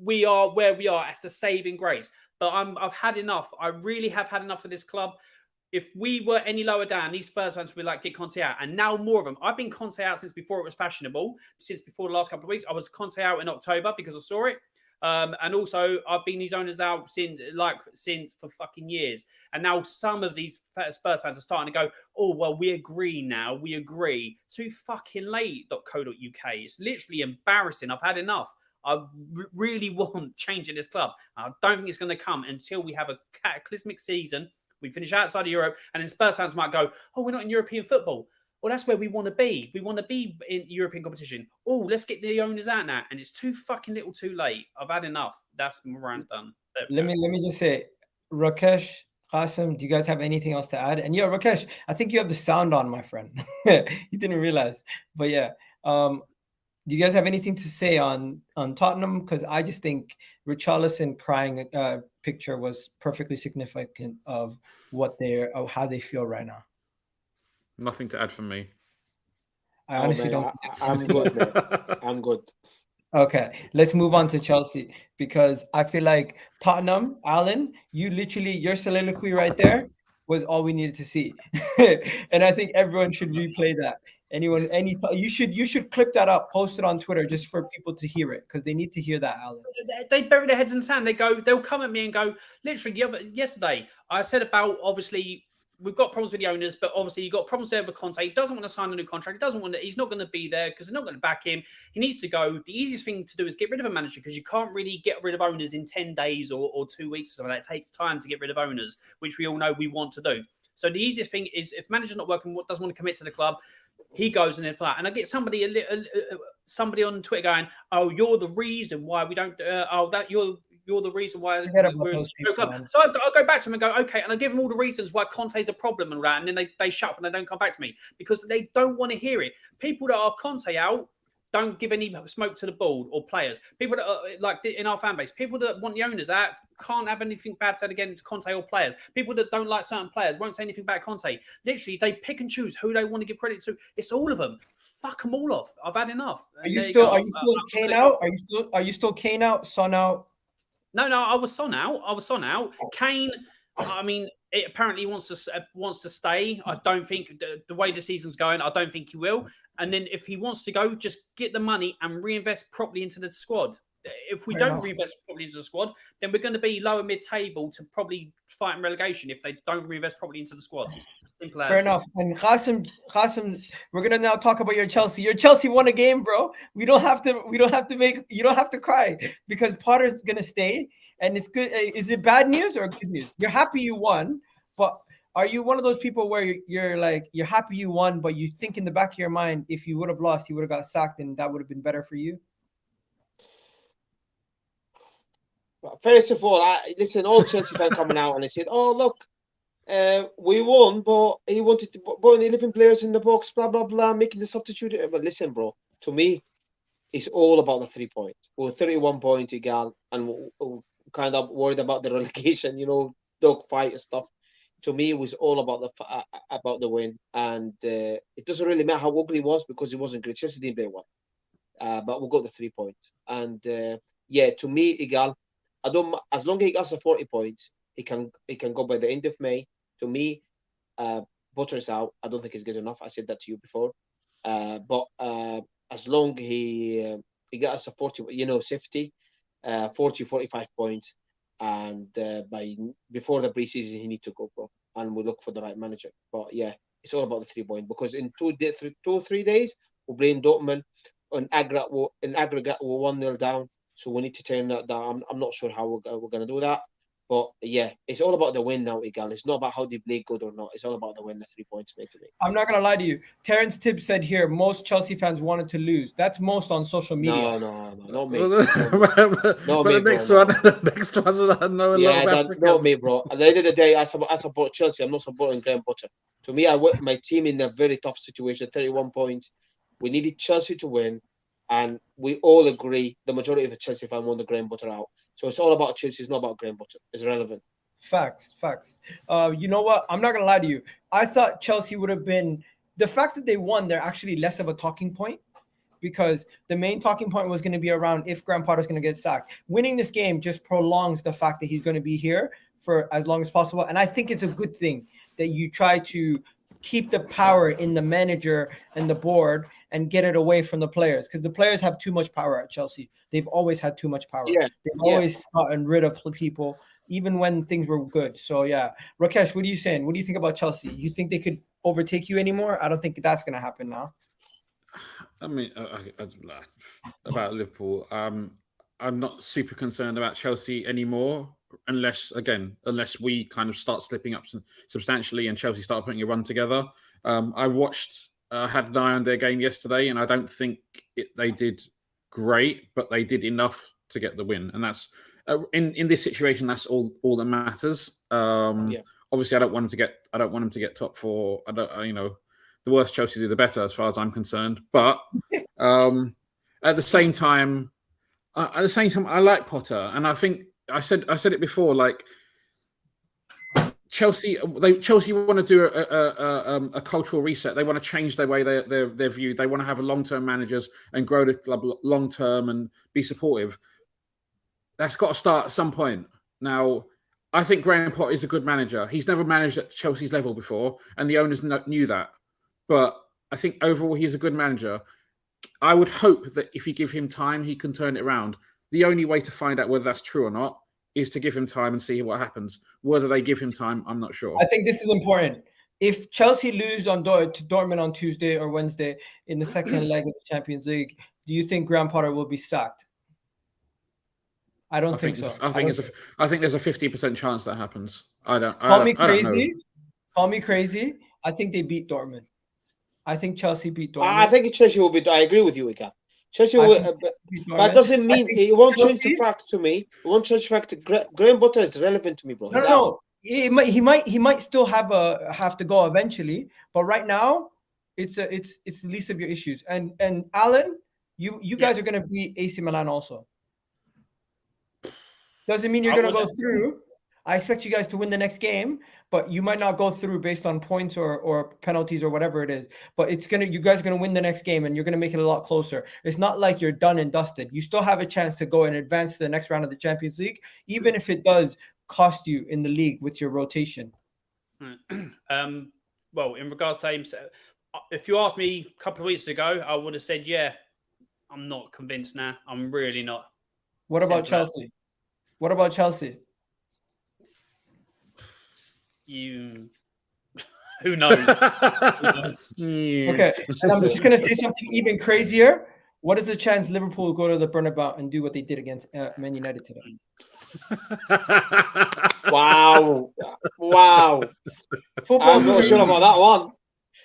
we are where we are. That's the saving grace. But I've had enough. I really have had enough of this club. If we were any lower down, these Spurs fans would be like, get Conte out. And now more of them. I've been Conte out since before it was fashionable. Since before the last couple of weeks. I was Conte out in October because I saw it. And also, I've been these owners out since for fucking years. And now some of these Spurs fans are starting to go, oh, well, we agree now. We agree. Too fucking late.co.uk. It's literally embarrassing. I've had enough. I really want change in this club. I don't think it's going to come until we have a cataclysmic season. We finish outside of Europe, and then Spurs fans might go, oh, we're not in European football. Well, that's where we want to be. We want to be in European competition. Oh, let's get the owners out now. And it's too fucking little too late. I've had enough. That's my rant done. Let me just say, Rakesh, Qasim, do you guys have anything else to add? And yeah, Rakesh, I think you have the sound on, my friend. You didn't realize. But yeah, do you guys have anything to say on Tottenham? Because I just think Richarlison crying picture was perfectly significant of how they feel right now. Nothing to add from me. I honestly don't. I'm good, mate. I'm good. Okay, let's move on to Chelsea, because I feel like Tottenham, Alan, your soliloquy right there was all we needed to see. And I think everyone should replay that. You should clip that up, post it on Twitter just for people to hear it, because they need to hear that, Alan. They bury their heads in the sand. They'll come at me and go, literally, yesterday, I said about, obviously, we've got problems with the owners, but obviously you've got problems there with Conte. He doesn't want to sign a new contract. He's not going to be there because they're not going to back him. He needs to go. The easiest thing to do is get rid of a manager, because you can't really get rid of owners in 10 days or 2 weeks or something. It takes time to get rid of owners, which we all know we want to do. So the easiest thing is, if manager's not working, doesn't want to commit to the club, he goes and then flat. And I get somebody on Twitter going, "Oh, you're the reason why we don't. You're the reason why we're in the club." So I'll go back to him and go, okay, and I give them all the reasons why Conte's a problem and all that, and then they shut up and they don't come back to me because they don't want to hear it. People that are Conte out don't give any smoke to the board or players. People that are like in our fan base, people that want the owners out can't have anything bad said against Conte or players. People that don't like certain players won't say anything about Conte. Literally, they pick and choose who they want to give credit to. It's all of them. Fuck them all off. I've had enough. Are you still Kane out? Are you still Kane out? Son out? No, I was Son out. Kane, I mean, it apparently wants to stay. I don't think the way the season's going, I don't think he will. And then if he wants to go, just get the money and reinvest properly into the squad. If we don't reinvest properly into the squad, then we're going to be lower mid-table to probably fight in relegation if they don't reinvest properly into the squad. Simple as. Fair enough. And Qasim, we're gonna now talk about your Chelsea. Your Chelsea won a game, bro. You don't have to cry, because Potter's gonna stay, and it's good. Is it bad news or good news? You're happy you won, but are you one of those people where you're happy you won, but you think in the back of your mind, if you would have lost, you would have got sacked, and that would have been better for you? First of all, listen, all Chelsea fans coming out and they said, "Oh, look, we won, but he wanted to put 11 players in the box, blah blah blah, making the substitute." But listen, bro, to me, it's all about the 3 points. We're 31 points, egal, and we're kind of worried about the relegation, dog fight and stuff. To me, it was all about the win, and it doesn't really matter how ugly it was, because it wasn't great. Chelsea didn't play well, but we got the 3 points, and yeah, to me, egal. As long as he gets the 40 points, he can go by the end of May. To me, Butter's out. I don't think he's good enough. I said that to you before. But as long as he gets a 40, safety, 40, 45 points, and before the preseason, he needs to go, bro. And we'll look for the right manager. But yeah, it's all about the 3 points, because in 2 or 3 days, we're playing Dortmund. In aggregate, we're 1-0 down. So we need to turn that down. I'm not sure how we're going to do that. But yeah, it's all about the win now, Igal. It's not about how they play good or not. It's all about the win. The 3 points made to me. I'm not gonna lie to you. Terrence Tibbs said here most Chelsea fans wanted to lose. That's most on social media. No, not me. But me, the next bro, one, the next one's I know a lot of Africans. not me, bro. At the end of the day, I support Chelsea. I'm not supporting Graham Potter. To me, I work my team in a very tough situation. 31 points. We needed Chelsea to win, and we all agree the majority of the Chelsea fan want the Graham Potter out. So it's all about Chelsea. It's not about Graham Potter. It's relevant. Facts. You know what? I'm not gonna lie to you. I thought Chelsea would have been the fact that they won. They're actually less of a talking point because the main talking point was going to be around if Graham Potter's going to get sacked. Winning this game just prolongs the fact that he's going to be here for as long as possible, and I think it's a good thing that you try to keep the power in the manager and the board and get it away from the players because the players have too much power at Chelsea. They've always had too much power. They've always gotten rid of people, even when things were good. So yeah, Rakesh, what are you saying? What do you think about Chelsea? You think they could overtake you anymore? I don't think that's going to happen now. I mean, about Liverpool, I'm not super concerned about Chelsea anymore, unless we kind of start slipping up substantially and Chelsea start putting a run together. I had an eye on their game yesterday, and I don't think they did great, but they did enough to get the win, and that's in this situation. That's all that matters. Obviously, I don't want them to get top four. The worse Chelsea do, the better, as far as I'm concerned. But at the same time, I like Potter, and I think I said it before. Like Chelsea want to do a cultural reset. They want to change their way they're viewed. They want to have a long-term managers and grow the club long-term and be supportive. That's got to start at some point. Now, I think Graham Potter is a good manager. He's never managed at Chelsea's level before, and the owners knew that. But I think overall he's a good manager. I would hope that if you give him time, he can turn it around. The only way to find out whether that's true or not is to give him time and see what happens. Whether they give him time, I'm not sure. I think this is important. If Chelsea lose to Dortmund on Tuesday or Wednesday in the second leg of the Champions League, do you think Graham Potter will be sacked? I don't think so. I think there's a 50% chance that happens. Call me crazy. I think they beat Dortmund. I think Chelsea beat Dortmund. I think Chelsea will be. I agree with you, Igan. Chelsea will, but doesn't mean it won't change the fact to me. It won't change the fact. Graham Potter is relevant to me, bro. No. He might still have to go eventually, but right now it's the least of your issues. And Alan, you guys are going to beat AC Milan also. Doesn't mean you're going to go through. I expect you guys to win the next game, but you might not go through based on points or penalties or whatever it is. But you guys are going to win the next game, and you're going to make it a lot closer. It's not like you're done and dusted. You still have a chance to go and advance to the next round of the Champions League, even if it does cost you in the league with your rotation. Well, in regards to Ames, if you asked me a couple of weeks ago, I would have said, yeah, I'm not convinced now. I'm really not. What about Chelsea? What about Chelsea? Who knows? Okay, and I'm just going to say something even crazier. What is the chance Liverpool will go to the Bernabeu and do what they did against Man United today? Wow. Football's I'm not sure about that one.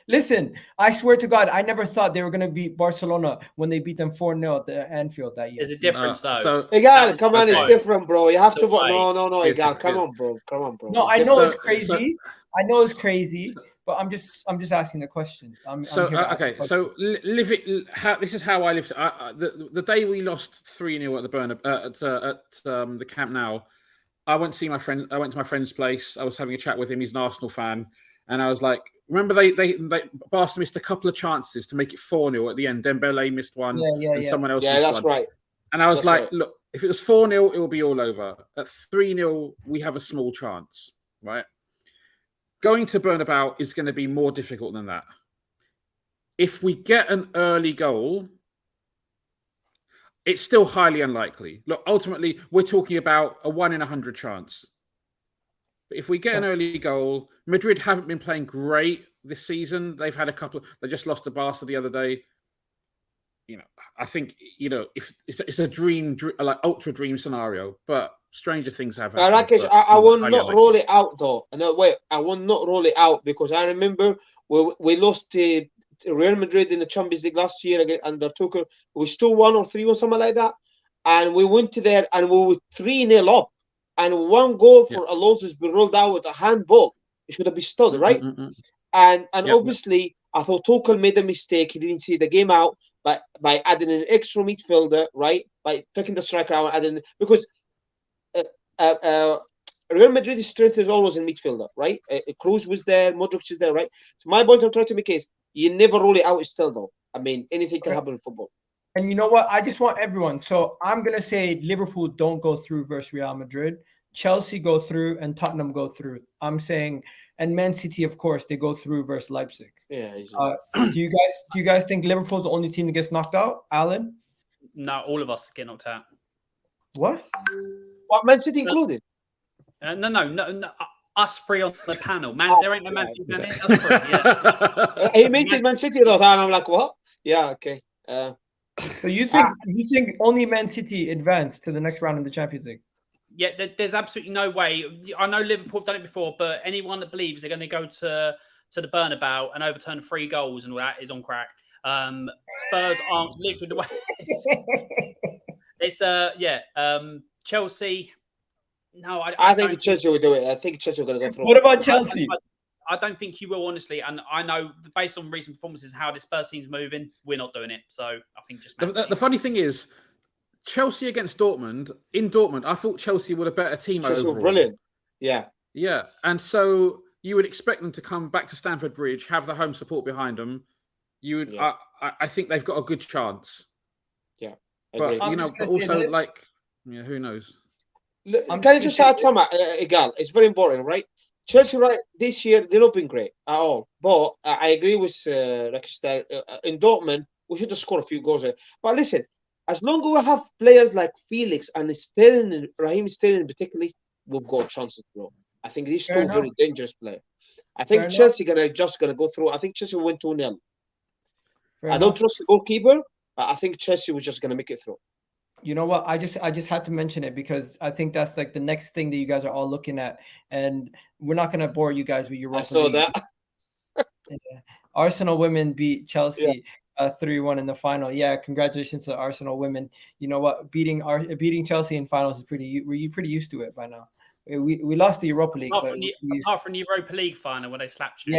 Listen, I swear to God, I never thought they were going to beat Barcelona when they beat them 4-0 at the Anfield that year. There's a difference, though. So, Igan, come on, it's different, bro. You have to... No, Igan, come on, bro. No, I know it's crazy. I know it's crazy, but I'm just asking the questions. This is how I lived. The day we lost 3-0 at the Bernabeu at the Camp Nou, I went to see my friend. I went to my friend's place. I was having a chat with him. He's an Arsenal fan, and I was like, "Remember they Barca missed a couple of chances to make it 4-0 at the end. Dembele missed one, and someone else missed one. Yeah, that's right. And I was like, look, if it was 4-0, it will be all over. At 3-0, we have a small chance, right? Going to Bernabeu is going to be more difficult than that. If we get an early goal, it's still highly unlikely. Look, ultimately, we're talking about a 1 in 100 chance. But if we get an early goal, Madrid haven't been playing great this season. They've had a couple. They just lost to Barca the other day. I think if it's a dream, like ultra dream scenario, but stranger things have Rakesh, happened. but I it's not will highly not unlikely. roll it out though. No, wait, I will not roll it out because I remember we lost to Real Madrid in the Champions League last year under Tuchel. It was 2-1 or 3-1, something like that. And we went to there and we were 3-0 up. And one goal for Alonso's been rolled out with a handball. It should have been stood, right? And obviously, I thought Tuchel made a mistake. He didn't see the game out by adding an extra midfielder, right? By taking the striker out and adding because Real Madrid's strength is always in midfielder, right? Kroos was there, Modric is there, right? So my point I'm trying to make is you never roll it out still, though. I mean, anything can happen in football. And you know what? I just want everyone. So I'm going to say Liverpool don't go through versus Real Madrid. Chelsea go through and Tottenham go through. I'm saying, and Man City, of course, they go through versus Leipzig. Yeah. Do you guys think Liverpool's the only team that gets knocked out? Alan? No, all of us get knocked out. What? What, Man City included? No. Us three on the panel. There ain't no Man City fan here. Us three, yeah. He mentioned Man City though, and I'm like, what? Yeah, okay. So you think only Man City advance to the next round of the Champions League? Yeah, there's absolutely no way. I know Liverpool have done it before, but anyone that believes they're going to go to the Bernabeu and overturn 3 goals and all that is on crack. Spurs aren't literally the way. It's Chelsea. No, I think Chelsea will do it. I think Chelsea are going to go through. What about Chelsea? I don't think you will, honestly. And I know, based on recent performances, how this Spurs team's moving, we're not doing it. So I think just the funny thing is, Chelsea against Dortmund, in Dortmund, I thought Chelsea were a better team Chelsea overall. were brilliant. Yeah. Yeah. And so you would expect them to come back to Stamford Bridge, have the home support behind them. You would, I think they've got a good chance. Yeah. But, but also, who knows? Can I just add something, Igal? It's very important, right? Chelsea, right, this year, they've not been great at all. But I agree with Rakesh there. In Dortmund, we should have scored a few goals there. But listen, as long as we have players like Felix and Sterling, Raheem Sterling particularly, we've got chances, bro. I think these two very dangerous players. I think Chelsea just gonna go through. I think Chelsea will win 2-0. I don't trust the goalkeeper, but I think Chelsea was just gonna make it through. You know what? I just had to mention it because I think that's like the next thing that you guys are all looking at, and we're not gonna bore you guys with Europa. I saw that. Arsenal women beat Chelsea 3-1 in the final. Yeah, congratulations to Arsenal women. You know what? Beating Chelsea in finals is were you pretty used to it by now? We lost the Europa League. Apart from the Europa League final where they slapped you.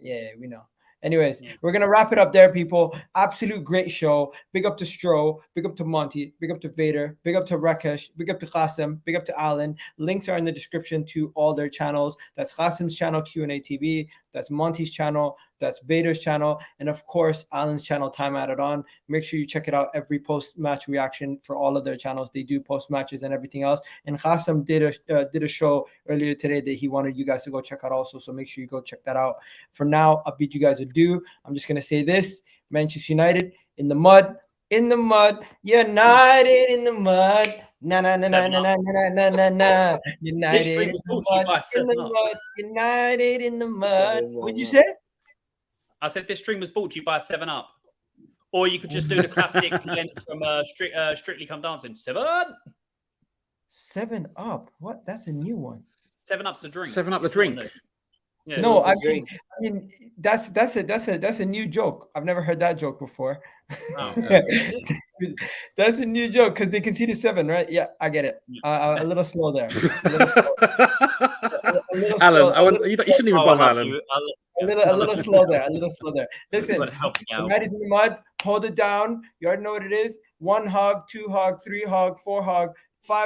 Yeah, we know. Anyways, we're going to wrap it up there, people. Absolute great show. Big up to Stro. Big up to Monty. Big up to Vader. Big up to Rakesh. Big up to Qasim. Big up to Alan. Links are in the description to all their channels. That's Qasim's channel, Q&A TV. That's Monty's channel. That's Vader's channel. And, of course, Alan's channel, Time Added On. Make sure you check it out every post-match reaction for all of their channels. They do post-matches and everything else. And Qasim did a show earlier today that he wanted you guys to go check out also. So make sure you go check that out. For now, I'll bid you guys adieu. I'm just going to say this. Manchester United in the mud. In the mud. United in the mud. Na na na na na na na na na. United in the mud. United in the mud. What'd you say? I said this stream was brought to you by 7-Up. Or you could just do the classic from Strictly Come Dancing. 7-Up. What? That's a new one. 7-Up's a drink. 7-Up the drink. Yeah, no, I mean that's a new joke. I've never heard that joke before. Oh, that's a new joke because they conceded 7, right? Yeah, I get it. A little slow there. Alan, you shouldn't even bother Alan. A little slow there. Listen, United is in the mud. Hold it down. You already know what it is. 1 hug, 2 hug, 3 hug, 4 hug.